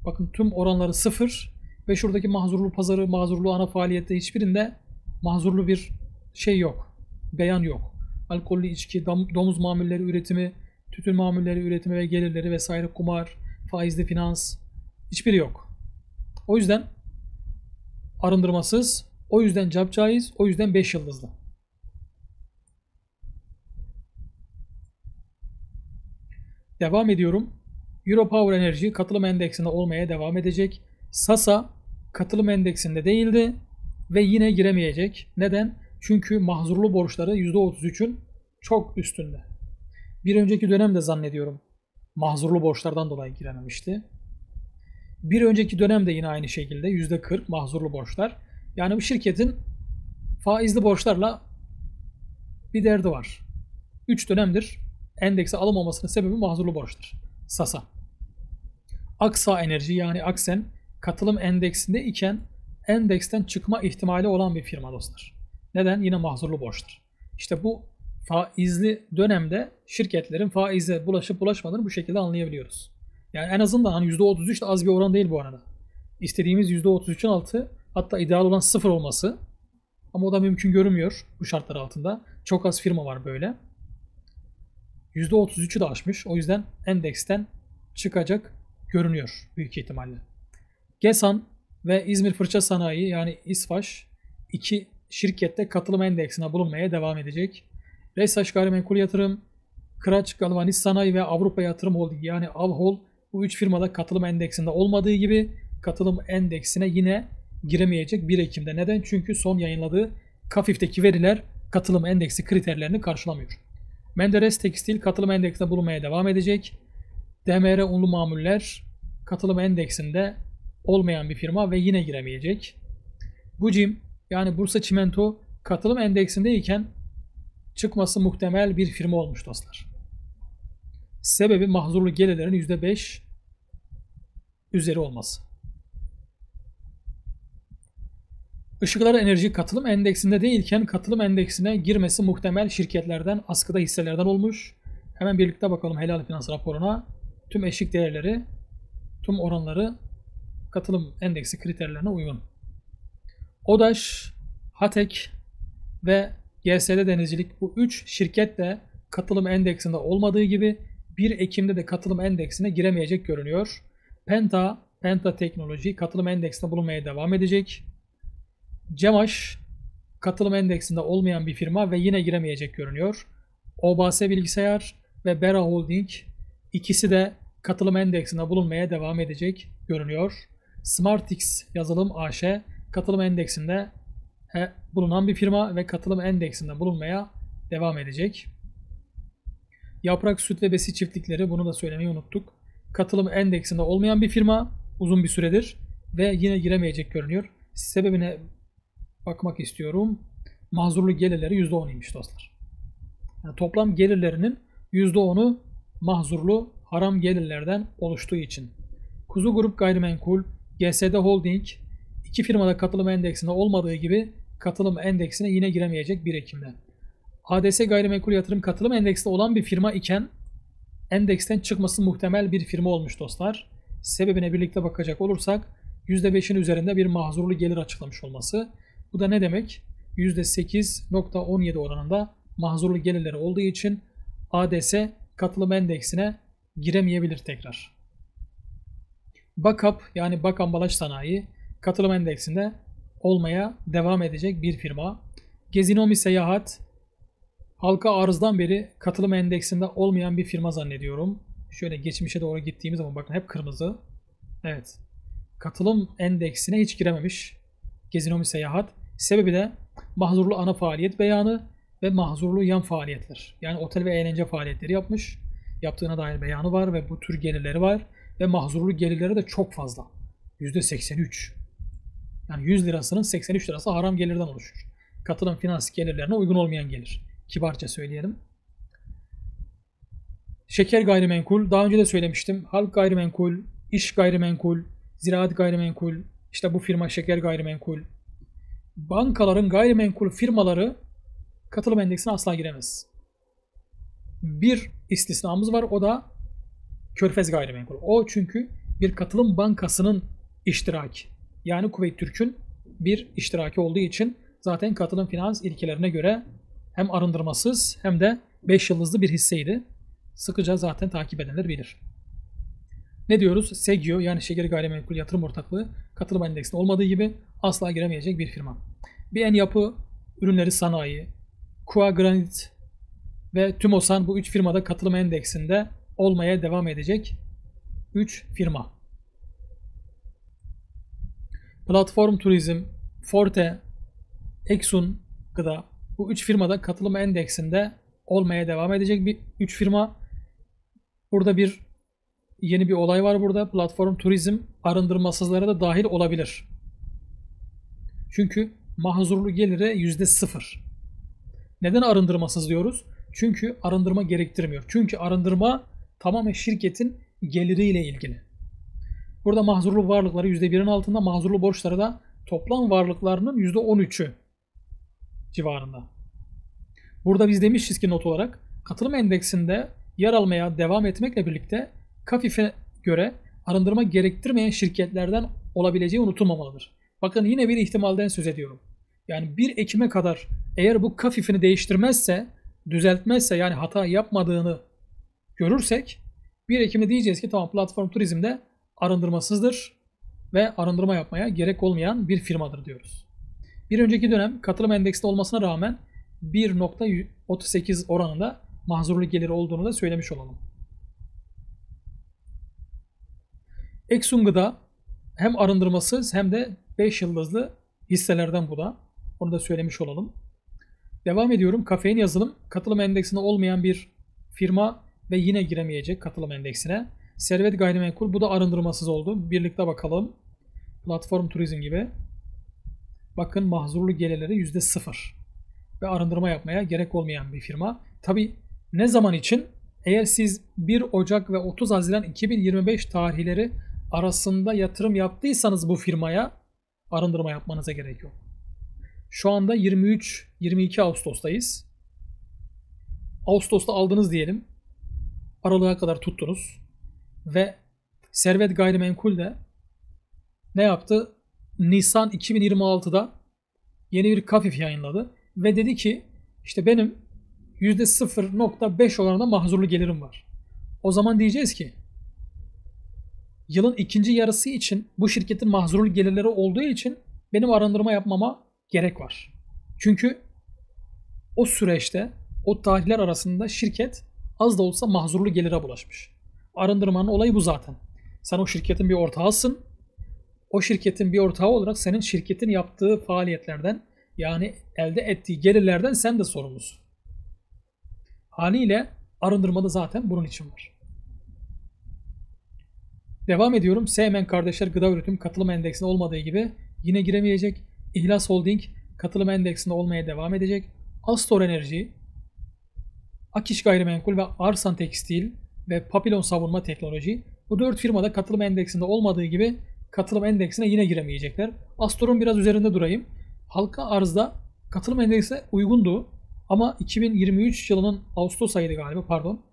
Bakın tüm oranları 0 ve şuradaki mahzurlu pazarı, mahzurlu ana faaliyette hiçbirinde mahzurlu bir şey yok. Beyan yok. Alkollü içki, domuz mamulleri üretimi, tütün mamulleri üretimi ve gelirleri vesaire, kumar, faizli finans hiçbiri yok. O yüzden arındırmasız, o yüzden capcaiz, o yüzden 5 yıldızlı. Devam ediyorum. Europower Enerji katılım endeksinde olmaya devam edecek. Sasa katılım endeksinde değildi ve yine giremeyecek. Neden? Çünkü mahzurlu borçları %33'ün çok üstünde. Bir önceki dönemde zannediyorum mahzurlu borçlardan dolayı girememişti. Bir önceki dönemde yine aynı şekilde %40 mahzurlu borçlar. Yani bu şirketin faizli borçlarla bir derdi var. 3 dönemdir endekse alınmamasının sebebi mahzurlu borçlar. Sasa. Aksa Enerji yani Aksen katılım endeksinde iken endeksten çıkma ihtimali olan bir firma dostlar. Neden? Yine mahzurlu borçlar. İşte bu faizli dönemde şirketlerin faize bulaşıp bulaşmadığını bu şekilde anlayabiliyoruz. Yani en azından hani %33 de az bir oran değil bu arada. İstediğimiz %33'ün altı, hatta ideal olan 0 olması. Ama o da mümkün görünmüyor bu şartlar altında. Çok az firma var böyle. %33'ü de aşmış. O yüzden endeksten çıkacak görünüyor büyük ihtimalle. GESAN ve İzmir Fırça Sanayi yani İSFAŞ iki şirkette katılım endeksine bulunmaya devam edecek. Resaş Gayrimenkul Yatırım, Kıraç Galvaniz Sanayi ve Avrupa Yatırım Holding yani Avhol bu üç firmada katılım endeksinde olmadığı gibi katılım endeksine yine giremeyecek 1 Ekim'de. Neden? Çünkü son yayınladığı KAFİF'teki veriler katılım endeksi kriterlerini karşılamıyor. Menderes Tekstil katılım endeksinde bulunmaya devam edecek. DMR Unlu Mamuller katılım endeksinde olmayan bir firma ve yine giremeyecek. Bucim yani Bursa Çimento katılım endeksindeyken çıkması muhtemel bir firma olmuş dostlar. Sebebi mahzurlu gelirlerin %5 üzeri olması. Işıklar Enerji katılım endeksinde değilken katılım endeksine girmesi muhtemel şirketlerden, askıda hisselerden olmuş. Hemen birlikte bakalım helal finans raporuna. Tüm eşik değerleri, tüm oranları katılım endeksi kriterlerine uygun. ODAŞ, HATEK ve GSD Denizcilik bu 3 şirket de katılım endeksinde olmadığı gibi 1 Ekim'de de katılım endeksine giremeyecek görünüyor. Penta Teknoloji katılım endeksinde bulunmaya devam edecek. Cemaş katılım endeksinde olmayan bir firma ve yine giremeyecek görünüyor. OBS Bilgisayar ve Bera Holding ikisi de katılım endeksinde bulunmaya devam edecek görünüyor. SmartX Yazılım AŞ katılım endeksinde bulunan bir firma ve katılım endeksinde bulunmaya devam edecek. Yaprak Süt ve Besi Çiftlikleri, bunu da söylemeyi unuttuk. Katılım endeksinde olmayan bir firma uzun bir süredir ve yine giremeyecek görünüyor. Sebebine bakmak istiyorum. Mahzurlu gelirleri %10'ymiş dostlar. Yani toplam gelirlerinin %10'u mahzurlu haram gelirlerden oluştuğu için. Kuzu Grup Gayrimenkul, GSD Holding iki firmada katılım endeksinde olmadığı gibi katılım endeksine yine giremeyecek 1 Ekim'de. ADS Gayrimenkul Yatırım katılım endeksinde olan bir firma iken endeksten çıkması muhtemel bir firma olmuş dostlar. Sebebine birlikte bakacak olursak %5'in üzerinde bir mahzurlu gelir açıklamış olması. Bu da ne demek? %8.17 oranında mahzurlu gelirleri olduğu için ADS katılım endeksine giremeyebilir tekrar. Bakap yani Bak Ambalaj Sanayi katılım endeksinde olmaya devam edecek bir firma. Gezinomi Seyahat halka arzdan beri katılım endeksinde olmayan bir firma zannediyorum. Şöyle geçmişe doğru gittiğimiz zaman bakın hep kırmızı. Evet. Katılım endeksine hiç girememiş Gezinomi Seyahat. Sebebi de mahzurlu ana faaliyet beyanı ve mahzurlu yan faaliyetler. Yani otel ve eğlence faaliyetleri yapmış. Yaptığına dair beyanı var ve bu tür gelirleri var. Ve mahzurlu gelirleri de çok fazla. %83. Yani 100 lirasının 83 lirası haram gelirden oluşur. Katılım finans gelirlerine uygun olmayan gelir. Kibarca söyleyelim. Şeker Gayrimenkul, daha önce de söylemiştim. Halk Gayrimenkul, İş Gayrimenkul, Ziraat Gayrimenkul, işte bu firma Şeker Gayrimenkul. Bankaların gayrimenkul firmaları katılım endeksine asla giremez. Bir istisnamız var, o da Körfez Gayrimenkul. O çünkü bir katılım bankasının iştiraki. Yani Kuveyt Türk'ün bir iştiraki olduğu için zaten katılım finans ilkelerine göre hem arındırmasız hem de 5 yıldızlı bir hisseydi. Sıkıca zaten takip edenler bilir. Ne diyoruz? SEGIO yani Şeker Gayrimenkul Yatırım Ortaklığı katılım endeksinde olmadığı gibi asla giremeyecek bir firma. BN Yapı Ürünleri Sanayi, Kua Granit ve Tümosan bu 3 firmada katılım endeksinde olmaya devam edecek 3 firma. Platform Turizm, Forte, Exxon Gıda bu 3 firmada katılım endeksinde olmaya devam edecek bir 3 firma. Burada yeni bir olay var burada. Platform Turizm arındırmasızlara da dahil olabilir. Çünkü mahzurlu geliri %0. Neden arındırmasız diyoruz? Çünkü arındırma gerektirmiyor. Çünkü arındırma tamamen şirketin geliriyle ilgili. Burada mahzurlu varlıkları %1'in altında, mahzurlu borçları da toplam varlıklarının %13'ü civarında. Burada biz demişiz ki not olarak katılım endeksinde yer almaya devam etmekle birlikte KAFİF'e göre arındırma gerektirmeyen şirketlerden olabileceği unutulmamalıdır. Bakın yine bir ihtimalden söz ediyorum. Yani 1 Ekim'e kadar eğer bu kafifini değiştirmezse, düzeltmezse, yani hata yapmadığını görürsek 1 Ekim'de diyeceğiz ki tamam, platform turizmde arındırmasızdır ve arındırma yapmaya gerek olmayan bir firmadır diyoruz. Bir önceki dönem katılım endeksinde olmasına rağmen 1.38 oranında mahzurlu geliri olduğunu da söylemiş olalım. Exxon Gıda hem arındırmasız hem de 5 yıldızlı hisselerden bu da. Onu da söylemiş olalım. Devam ediyorum. Kafein Yazılım katılım endeksinde olmayan bir firma ve yine giremeyecek katılım endeksine. Servet Gayrimenkul, bu da arındırmasız oldu. Birlikte bakalım. Platform Turizm gibi. Bakın, mahzurlu gelirleri %0 ve arındırma yapmaya gerek olmayan bir firma. Tabi ne zaman için? Eğer siz 1 Ocak ve 30 Haziran 2025 tarihleri arasında yatırım yaptıysanız bu firmaya arındırma yapmanıza gerek yok. Şu anda 23-22 Ağustos'tayız. Ağustos'ta aldınız diyelim. Aralığa kadar tuttunuz. Ve Servet Gayrimenkul de ne yaptı? Nisan 2026'da yeni bir kafif yayınladı. Ve dedi ki işte benim %0.5 oranında mahzurlu gelirim var. O zaman diyeceğiz ki yılın ikinci yarısı için bu şirketin mahzurlu gelirleri olduğu için benim arındırma yapmama gerek var. Çünkü o süreçte, o tarihler arasında şirket az da olsa mahzurlu gelire bulaşmış. Arındırmanın olayı bu zaten. Sen o şirketin bir ortağısın. O şirketin bir ortağı olarak senin şirketin yaptığı faaliyetlerden, yani elde ettiği gelirlerden sen de sorumlusun. Haliyle arındırma da zaten bunun için var. Devam ediyorum. Seymen Kardeşler Gıda Üretim katılım endeksinde olmadığı gibi yine giremeyecek. İhlas Holding katılım endeksinde olmaya devam edecek. Astor Enerji, Akiş Gayrimenkul ve Arsan Tekstil ve Papillon Savunma Teknoloji, bu 4 firmada katılım endeksinde olmadığı gibi katılım endeksine yine giremeyecekler. Astor'un biraz üzerinde durayım. Halka arzda katılım endeksine uygundu ama 2023 yılının Ağustos ayıydı galiba, pardon.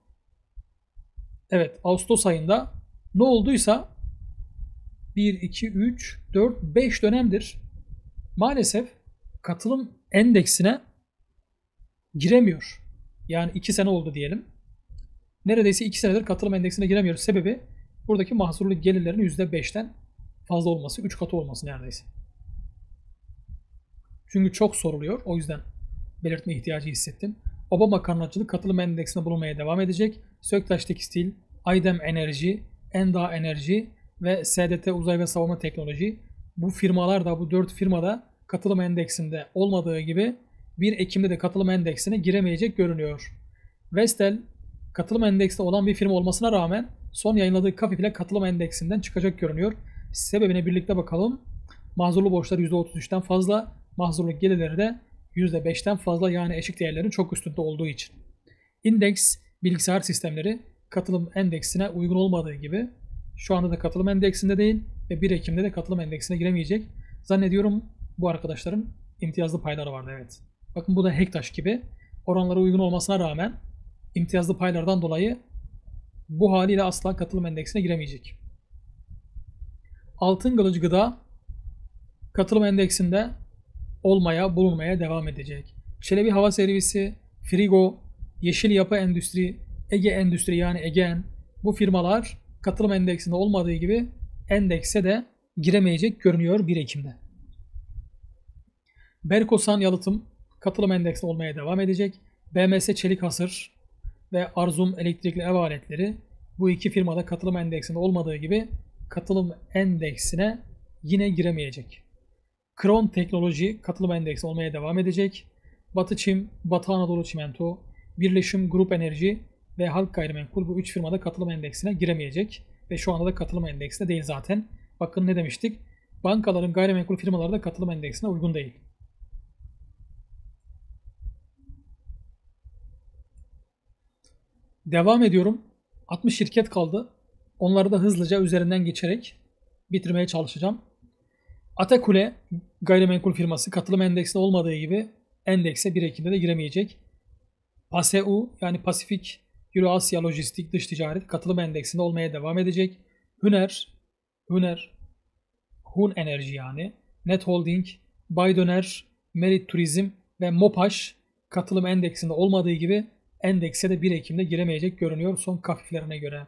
Evet, Ağustos ayında ne olduysa 1, 2, 3, 4, 5 dönemdir maalesef katılım endeksine giremiyor. Yani 2 sene oldu diyelim. Neredeyse 2 senedir katılım endeksine giremiyoruz. Sebebi buradaki mahzurlu gelirlerin %5'ten fazla olması, 3 katı olması neredeyse. Çünkü çok soruluyor. O yüzden belirtme ihtiyacı hissettim. Oba Makarnacılık katılım endeksinde bulunmaya devam edecek. Söktaş Tekstil, Aydem Enerji, Enda Enerji ve SDT Uzay ve Savunma Teknoloji, bu firmalar da, bu 4 firmada katılım endeksinde olmadığı gibi 1 Ekim'de de katılım endeksine giremeyecek görünüyor. Vestel katılım endeksinde olan bir firma olmasına rağmen son yayınladığı KAFİ ile katılım endeksinden çıkacak görünüyor. Sebebine birlikte bakalım. Mahzurlu borçları %33'ten fazla, mahzurlu gelirleri de %5'ten fazla, yani eşik değerlerin çok üstünde olduğu için. İndeks bilgisayar sistemleri katılım endeksine uygun olmadığı gibi şu anda da katılım endeksinde değil ve 1 Ekim'de de katılım endeksine giremeyecek. Zannediyorum bu arkadaşların imtiyazlı payları vardı, evet. Bakın, bu da Hektaş gibi oranlara uygun olmasına rağmen imtiyazlı paylardan dolayı bu haliyle asla katılım endeksine giremeyecek. Altın Kılıç Gıda katılım endeksinde bulunmaya devam edecek. Çelebi Hava Servisi, Frigo, Yeşil Yapı Endüstri, Ege Endüstri yani Egean, bu firmalar katılım endeksinde olmadığı gibi endekse de giremeyecek görünüyor 1 Ekim'de. Berkosan Yalıtım katılım endeksinde olmaya devam edecek. BMS Çelik Hasır ve Arzum Elektrikli Ev Aletleri, bu iki firmada katılım endeksinde olmadığı gibi katılım endeksine yine giremeyecek. Kron Teknoloji katılım endeksi olmaya devam edecek. Batı Çim, Batı Anadolu Çimento, Birleşim Grup Enerji ve Halk Gayrimenkul, bu 3 firmada katılım endeksine giremeyecek. Ve şu anda da katılım endeksinde değil zaten. Bakın ne demiştik? Bankaların gayrimenkul firmaları da katılım endeksine uygun değil. Devam ediyorum. 60 şirket kaldı. Onları da hızlıca üzerinden geçerek bitirmeye çalışacağım. Atakule gayrimenkul firması katılım endeksinde olmadığı gibi endekse 1 Ekim'de de giremeyecek. PASEU yani Pasifik Euro-Asya Lojistik Dış Ticaret katılım endeksinde olmaya devam edecek. Hun Enerji yani, Net Holding, Baydöner, Merit Turizm ve Mopaş katılım endeksinde olmadığı gibi endekse de 1 Ekim'de giremeyecek görünüyor son kafiflerine göre.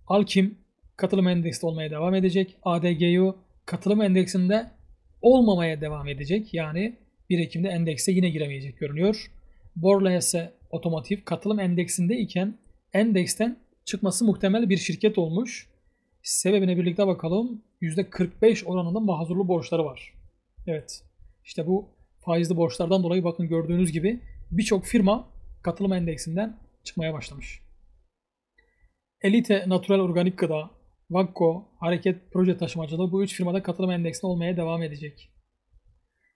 Alkim katılım endeksinde olmaya devam edecek. ADGU katılım endeksinde olmamaya devam edecek. Yani 1 Ekim'de endekse yine giremeyecek görünüyor. Borlase Otomotiv katılım endeksinde iken endeksten çıkması muhtemel bir şirket olmuş. Sebebine birlikte bakalım. %45 oranında mahzurlu borçları var. Evet. İşte bu faizli borçlardan dolayı bakın gördüğünüz gibi birçok firma katılım endeksinden çıkmaya başlamış. Elite Natural Organik Gıda, Vakko, Hareket Proje Taşımacılığı bu 3 firmada katılım endeksinde olmaya devam edecek.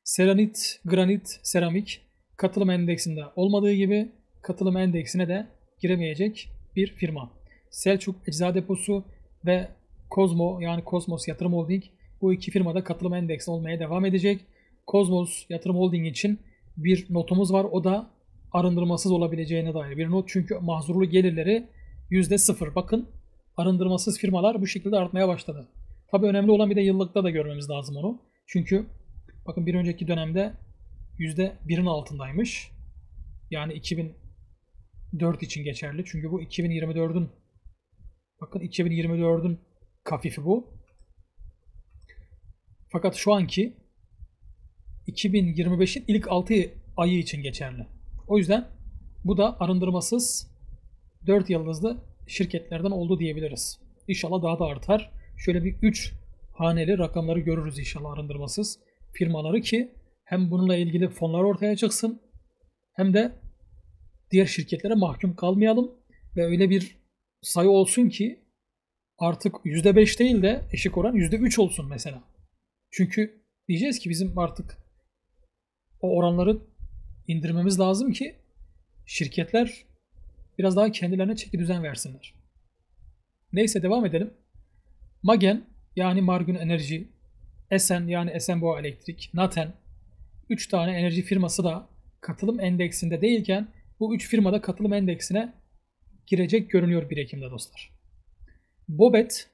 Seranit, Granit, Seramik katılım endeksinde olmadığı gibi katılım endeksine de giremeyecek bir firma. Selçuk Ecza Deposu ve Kozmo yani Kosmos Yatırım Holding bu iki firmada katılım endeksinde olmaya devam edecek. Kosmos Yatırım Holding için bir notumuz var. O da arındırmasız olabileceğine dair bir not. Çünkü mahzurlu gelirleri %0. Bakın arındırmasız firmalar bu şekilde artmaya başladı. Tabi önemli olan bir de yıllıkta da görmemiz lazım onu. Çünkü bakın bir önceki dönemde %1'in altındaymış. Yani 2004 için geçerli. Çünkü bu 2024'ün bakın 2024'ün kafifi bu. Fakat şu anki 2025'in ilk 6 ayı için geçerli. O yüzden bu da arındırmasız 4 yıldızlı şirketlerden oldu diyebiliriz. İnşallah daha da artar. Şöyle bir 3 haneli rakamları görürüz inşallah arındırmasız firmaları ki hem bununla ilgili fonlar ortaya çıksın hem de diğer şirketlere mahkum kalmayalım ve öyle bir sayı olsun ki artık %5 değil de eşik oran %3 olsun mesela. Çünkü diyeceğiz ki bizim artık o oranları indirmemiz lazım ki şirketler biraz daha kendilerine çeki düzen versinler. Neyse devam edelim. Magen yani Margün Enerji, Esen yani Esenboğa Elektrik, Naten 3 tane enerji firması da katılım endeksinde değilken bu 3 firmada katılım endeksine girecek görünüyor 1 Ekim'de dostlar. Bobet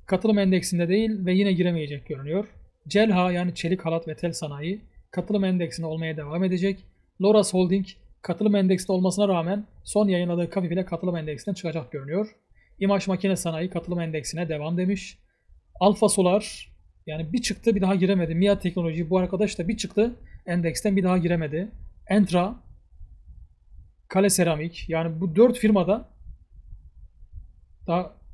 katılım endeksinde değil ve yine giremeyecek görünüyor. Celha yani Çelik Halat ve Tel Sanayi katılım endeksinde olmaya devam edecek. Loras Holding katılım endeksinde olmasına rağmen son yayınladığı KAFİ ile katılım endeksinden çıkacak görünüyor. İmaj Makine Sanayi katılım endeksine devam demiş. Alfa Solar yani bir çıktı bir daha giremedi. MİA Teknoloji bu arkadaş da bir çıktı endeksten bir daha giremedi. Entra, Kale Seramik yani bu 4 firmada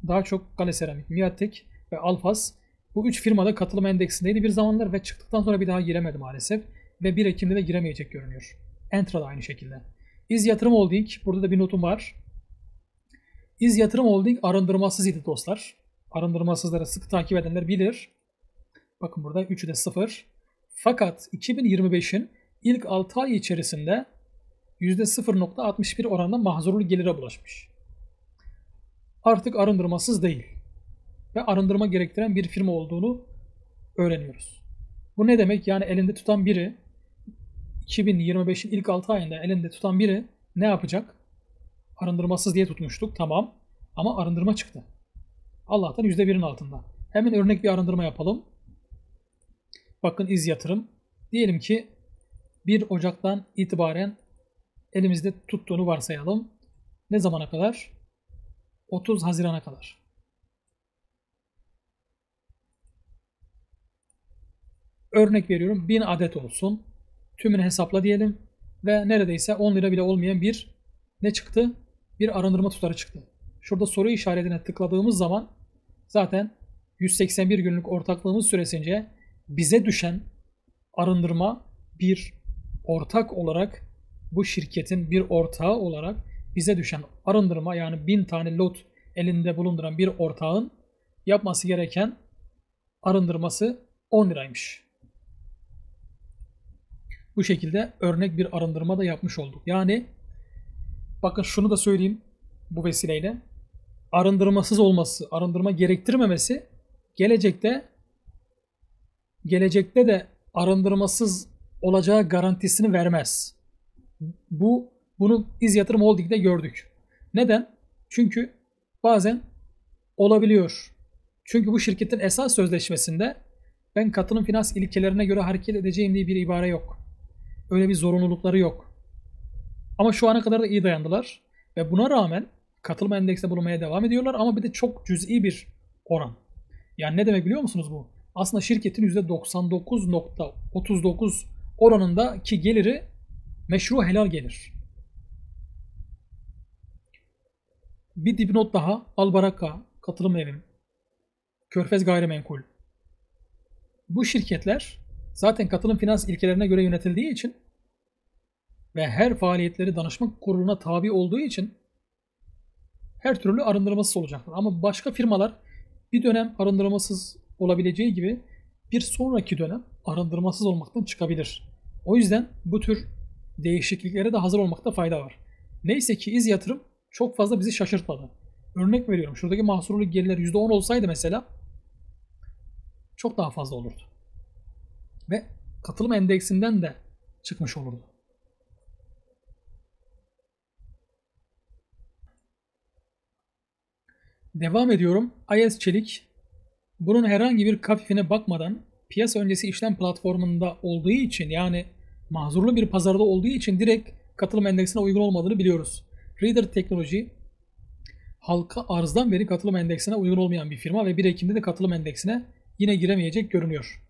daha çok Kale Seramik, Miatek ve Alfas bu 3 firmada katılım endeksindeydi bir zamanlar ve çıktıktan sonra bir daha giremedi maalesef ve 1 Ekim'de de giremeyecek görünüyor. Entra da aynı şekilde. İz Yatırım Holding burada da bir notum var. İz Yatırım Holding arındırmasız idi dostlar. Arındırmasızları sık takip edenler bilir. Bakın burada 3'ü de 0. Fakat 2025'in ilk 6 ay içerisinde %0.61 oranında mahzurlu gelire bulaşmış. Artık arındırmasız değil ve arındırma gerektiren bir firma olduğunu öğreniyoruz. Bu ne demek? Yani elinde tutan biri 2025'in ilk 6 ayında elinde tutan biri ne yapacak? Arındırmasız diye tutmuştuk tamam ama arındırma çıktı. Allah'tan %1'in altında. Hemen örnek bir arındırma yapalım. Bakın İz Yatırım. Diyelim ki 1 Ocak'tan itibaren elimizde tuttuğunu varsayalım. Ne zamana kadar? 30 Haziran'a kadar. Örnek veriyorum 1000 adet olsun. Tümünü hesapla diyelim. Ve neredeyse 10 lira bile olmayan bir ne çıktı? Bir arındırma tutarı çıktı. Şurada soru işaretine tıkladığımız zaman zaten 181 günlük ortaklığımız süresince bize düşen arındırma bir ortak olarak bu şirketin bir ortağı olarak bize düşen arındırma yani 1000 tane lot elinde bulunduran bir ortağın yapması gereken arındırması 10 liraymış. Bu şekilde örnek bir arındırma da yapmış olduk. Yani bakın şunu da söyleyeyim bu vesileyle. Arındırmasız olması, arındırma gerektirmemesi gelecekte de arındırmasız olacağı garantisini vermez. Bunu İz Yatırım Holding'de gördük. Neden? Çünkü bazen olabiliyor. Çünkü bu şirketin esas sözleşmesinde ben katılım finans ilkelerine göre hareket edeceğim diye bir ibare yok. öyle bir zorunlulukları yok. Ama şu ana kadar da iyi dayandılar. Ve buna rağmen katılım endeksinde bulunmaya devam ediyorlar ama bir de çok cüz'i bir oran. Yani ne demek biliyor musunuz bu? Aslında şirketin %99.39 oranındaki geliri meşru helal gelir. Bir dipnot daha. Albaraka, Katılım Evim, Körfez Gayrimenkul. Bu şirketler zaten katılım finans ilkelerine göre yönetildiği için ve her faaliyetleri danışma kuruluna tabi olduğu için her türlü arındırmasız olacaktır. Ama başka firmalar bir dönem arındırmasız olabileceği gibi bir sonraki dönem arındırmasız olmaktan çıkabilir. O yüzden bu tür değişikliklere de hazır olmakta fayda var. Neyse ki İz Yatırım çok fazla bizi şaşırtmadı. Örnek veriyorum. Şuradaki mahsurluk gelirler %10 olsaydı mesela çok daha fazla olurdu. Ve katılım endeksinden de çıkmış olurdu. Devam ediyorum. IS Çelik bunun herhangi bir kafifine bakmadan piyasa öncesi işlem platformunda olduğu için, yani mahzurlu bir pazarda olduğu için direkt katılım endeksine uygun olmadığını biliyoruz. Reader Technology halka arzdan beri katılım endeksine uygun olmayan bir firma ve 1 Ekim'de de katılım endeksine yine giremeyecek görünüyor.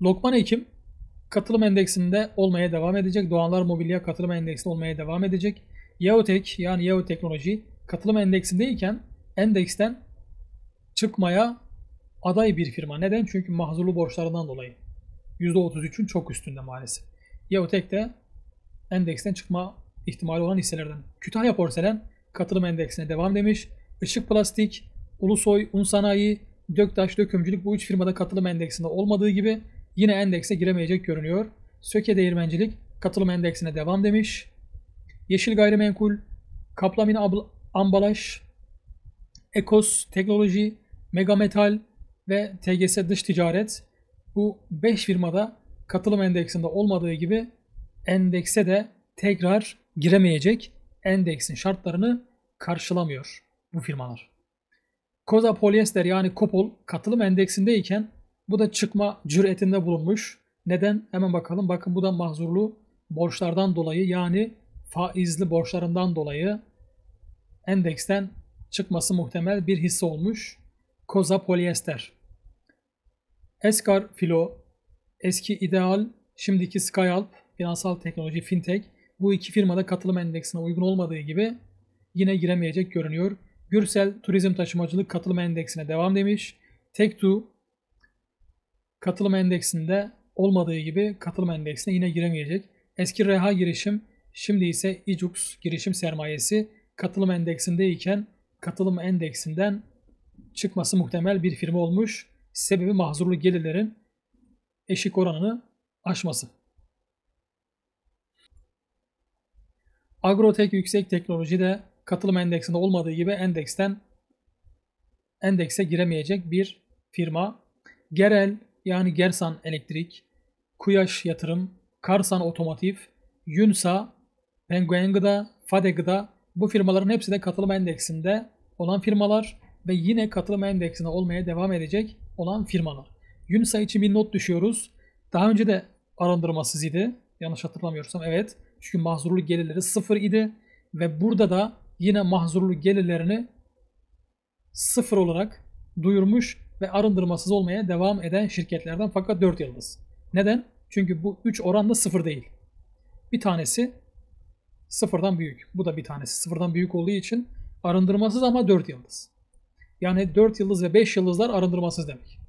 Lokman Hekim katılım endeksinde olmaya devam edecek. Doğanlar Mobilya katılım endeksinde olmaya devam edecek. Yeotek yani Yeo Teknoloji katılım endeksindeyken endeksten çıkmaya aday bir firma. Neden? Çünkü mahzurlu borçlarından dolayı. %33'ün çok üstünde maalesef. Yeotek de endeksten çıkma ihtimali olan hisselerden. Kütahya Porselen katılım endeksine devam demiş. Işık Plastik, Ulusoy, Un Sanayi, Döktaş, Dökümcülük bu üç firmada katılım endeksinde olmadığı gibi yine endekse giremeyecek görünüyor. Söke Değirmencilik katılım endeksine devam demiş. Yeşil Gayrimenkul, Kaplamin Ambalaj, Ekos Teknoloji, Megametal ve TGS Dış Ticaret bu 5 firmada katılım endeksinde olmadığı gibi endekse de tekrar giremeyecek, endeksin şartlarını karşılamıyor bu firmalar. Koza Polyester yani Kopol katılım endeksindeyken bu da çıkma cüretinde bulunmuş. Neden? Hemen bakalım. Bakın bu da mahzurlu borçlardan dolayı, yani faizli borçlarından dolayı endeksten çıkması muhtemel bir hisse olmuş. Koza Polyester. Eskar Filo, eski İdeal, şimdiki Skyalp, finansal teknoloji, fintech. Bu iki firmada katılım endeksine uygun olmadığı gibi yine giremeyecek görünüyor. Gürsel Turizm Taşımacılık katılım endeksine devam demiş. Tektu katılım endeksinde olmadığı gibi katılım endeksine yine giremeyecek. Eski Reha Girişim, şimdi ise İcux Girişim Sermayesi katılım endeksindeyken katılım endeksinden çıkması muhtemel bir firma olmuş. Sebebi mahzurlu gelirlerin eşik oranını aşması. Agrotek Yüksek Teknoloji de katılım endeksinde olmadığı gibi endekse giremeyecek bir firma. Gerel yani Gersan Elektrik, Kuyaş Yatırım, Karsan Otomotiv, Yunsa, Penguin Gıda, Fade Gıda bu firmaların hepsi de katılım endeksinde olan firmalar ve yine katılım endeksinde olmaya devam edecek olan firmalar. Yunsa için bir not düşüyoruz. Daha önce de arındırmasız idi. Yanlış hatırlamıyorsam evet. Çünkü mahzurluk gelirleri 0 idi ve burada da yine mahzurluk gelirlerini 0 olarak duyurmuş ve arındırmasız olmaya devam eden şirketlerden, fakat 4 yıldız. Neden? Çünkü bu 3 oran da 0 değil. Bir tanesi sıfırdan büyük. Bu da bir tanesi sıfırdan büyük olduğu için arındırmasız ama 4 yıldız. Yani 4 yıldız ve 5 yıldızlar arındırmasız demek.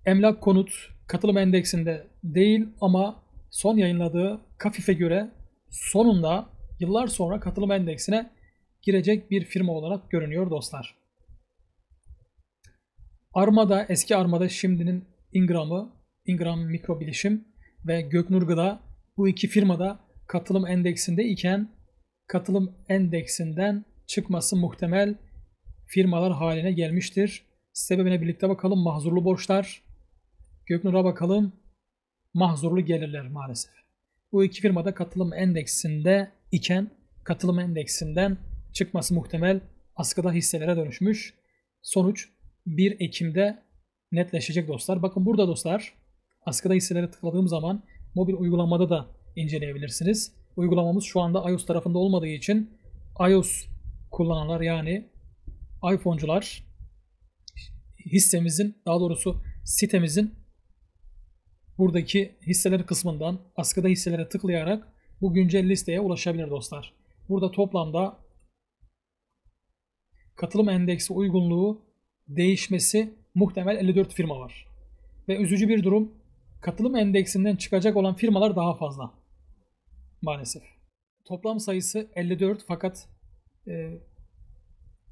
Emlak Konut katılım endeksinde değil ama son yayınladığı Kafif'e göre sonunda yıllar sonra katılım endeksine girecek bir firma olarak görünüyor dostlar. Armada, eski Armada, şimdinin Ingram Mikro Bilişim ve Göknur Gıda bu iki firmada katılım endeksinde iken katılım endeksinden çıkması muhtemel firmalar haline gelmiştir. Sebebine birlikte bakalım. Mahzurlu borçlar. Göknur'a bakalım. Mahzurlu gelirler maalesef. Bu iki firmada katılım endeksinde iken katılım endeksinden çıkması muhtemel, askıda hisselere dönüşmüş. Sonuç 1 Ekim'de netleşecek dostlar. Bakın burada dostlar, askıda hisselere tıkladığım zaman mobil uygulamada da inceleyebilirsiniz. Uygulamamız şu anda iOS tarafında olmadığı için iOS kullananlar, yani iPhone'cular hissemizin, daha doğrusu sitemizin buradaki hisseler kısmından askıda hisselere tıklayarak bu güncel listeye ulaşabilir dostlar. Burada toplamda katılım endeksi uygunluğu değişmesi muhtemel 54 firma var. Ve üzücü bir durum, katılım endeksinden çıkacak olan firmalar daha fazla maalesef. Toplam sayısı 54, fakat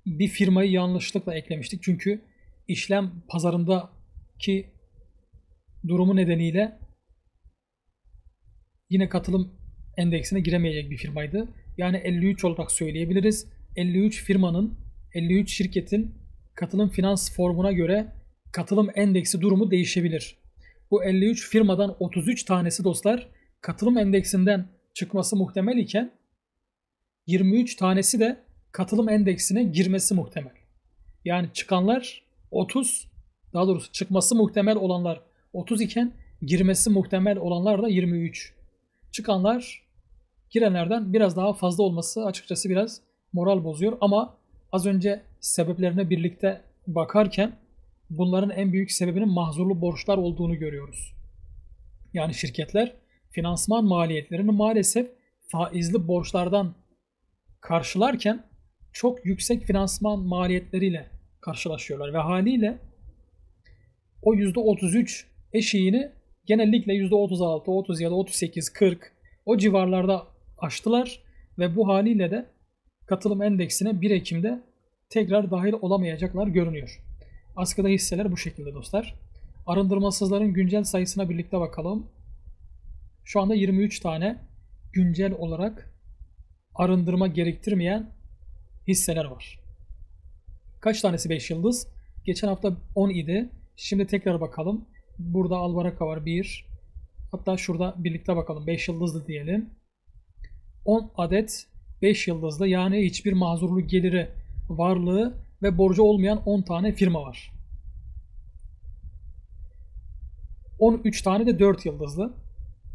bir firmayı yanlışlıkla eklemiştik. Çünkü işlem pazarındaki durumu nedeniyle yine katılım endeksine giremeyecek bir firmaydı. Yani 53 olarak söyleyebiliriz. 53 firmanın, 53 şirketin katılım finans formuna göre katılım endeksi durumu değişebilir. Bu 53 firmadan 33 tanesi dostlar katılım endeksinden çıkması muhtemel iken 23 tanesi de katılım endeksine girmesi muhtemel. Yani çıkanlar 30, daha doğrusu çıkması muhtemel olanlar 30 iken girmesi muhtemel olanlar da 23. Çıkanlar girenlerden biraz daha fazla olması açıkçası biraz moral bozuyor, ama az önce sebeplerine birlikte bakarken bunların en büyük sebebinin mahzurlu borçlar olduğunu görüyoruz. Yani şirketler finansman maliyetlerini maalesef faizli borçlardan karşılarken çok yüksek finansman maliyetleriyle karşılaşıyorlar ve haliyle o %33 eşiğini genellikle %36, 37, 38, 40 o civarlarda aştılar ve bu haliyle de katılım endeksine 1 Ekim'de tekrar dahil olamayacaklar görünüyor. Askıda hisseler bu şekilde dostlar. Arındırmasızların güncel sayısına birlikte bakalım. Şu anda 23 tane güncel olarak arındırma gerektirmeyen hisseler var. Kaç tanesi 5 yıldız? Geçen hafta 10 idi. Şimdi tekrar bakalım. Burada Albaraka var 1. Hatta şurada birlikte bakalım. 5 yıldızlı diyelim. 10 adet 5 yıldızlı, yani hiçbir mahzurlu geliri, varlığı ve borcu olmayan 10 tane firma var. 13 tane de 4 yıldızlı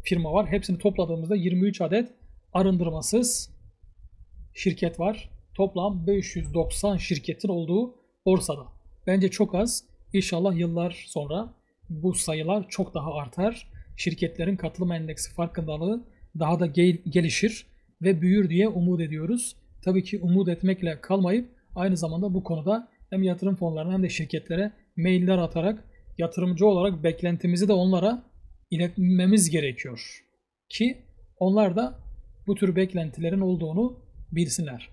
firma var. Hepsini topladığımızda 23 adet arındırmasız şirket var. Toplam 590 şirketin olduğu borsada. Bence çok az. İnşallah yıllar sonra bu sayılar çok daha artar. Şirketlerin katılım endeksi farkındalığı daha da gelişir ve büyür diye umut ediyoruz. Tabii ki umut etmekle kalmayıp aynı zamanda bu konuda hem yatırım fonlarına hem de şirketlere mailler atarak yatırımcı olarak beklentimizi de onlara iletmemiz gerekiyor. Ki onlar da bu tür beklentilerin olduğunu bilsinler.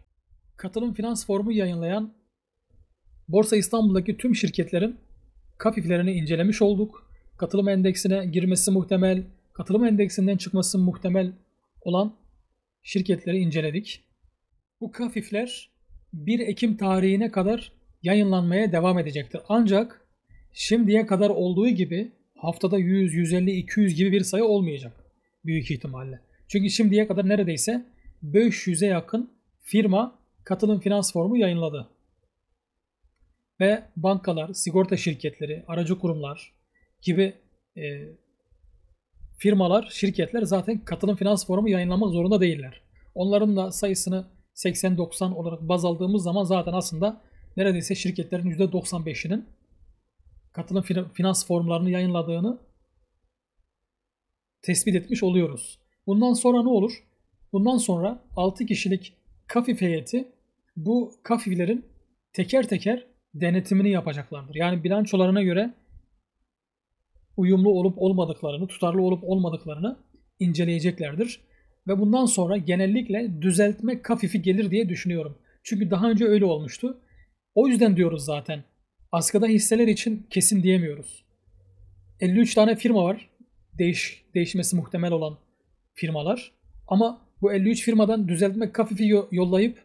Katılım finans formu yayınlayan Borsa İstanbul'daki tüm şirketlerin KAFİF'lerini incelemiş olduk. Katılım endeksine girmesi muhtemel, katılım endeksinden çıkması muhtemel olan şirketleri inceledik. Bu KAFİF'ler 1 Ekim tarihine kadar yayınlanmaya devam edecektir. Ancak şimdiye kadar olduğu gibi haftada 100, 150, 200 gibi bir sayı olmayacak büyük ihtimalle. Çünkü şimdiye kadar neredeyse 500'e yakın firma katılım finans formu yayınladı. Ve bankalar, sigorta şirketleri, aracı kurumlar gibi firmalar, şirketler zaten katılım finans formu yayınlamak zorunda değiller. Onların da sayısını 80-90 olarak baz aldığımız zaman zaten aslında neredeyse şirketlerin %95'inin katılım finans formlarını yayınladığını tespit etmiş oluyoruz. Bundan sonra ne olur? Bundan sonra 6 kişilik KAFİF heyeti bu KAFİF'lerin teker teker denetimini yapacaklardır. Yani bilançolarına göre uyumlu olup olmadıklarını, tutarlı olup olmadıklarını inceleyeceklerdir. Ve bundan sonra genellikle düzeltme KAFİF'i gelir diye düşünüyorum. Çünkü daha önce öyle olmuştu. O yüzden diyoruz zaten. Askıda hisseler için kesin diyemiyoruz. 53 tane firma var. Değişmesi muhtemel olan firmalar. Ama bu 53 firmadan düzeltme KAFİF'i yollayıp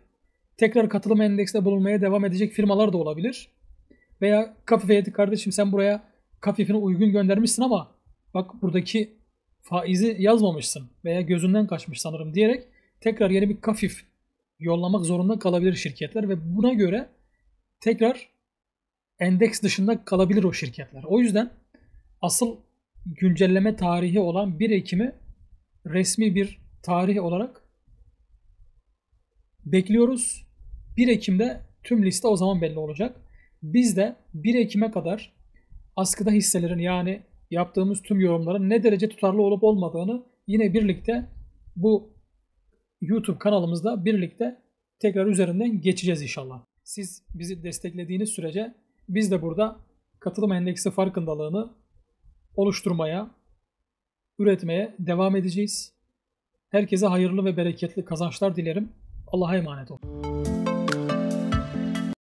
tekrar katılım endeksinde bulunmaya devam edecek firmalar da olabilir. Veya KAFİF heyeti, kardeşim sen buraya KAFİF'ini uygun göndermişsin ama bak buradaki faizi yazmamışsın veya gözünden kaçmış sanırım diyerek tekrar yeni bir KAFİF yollamak zorunda kalabilir şirketler ve buna göre tekrar endeks dışında kalabilir o şirketler. O yüzden asıl güncelleme tarihi olan 1 Ekim'i resmi bir tarih olarak bekliyoruz. 1 Ekim'de tüm liste o zaman belli olacak. Biz de 1 Ekim'e kadar askıda hisselerin, yani yaptığımız tüm yorumların ne derece tutarlı olup olmadığını yine birlikte bu YouTube kanalımızda birlikte tekrar üzerinden geçeceğiz inşallah. Siz bizi desteklediğiniz sürece biz de burada katılım endeksi farkındalığını oluşturmaya, üretmeye devam edeceğiz. Herkese hayırlı ve bereketli kazançlar dilerim. Allah'a emanet olun.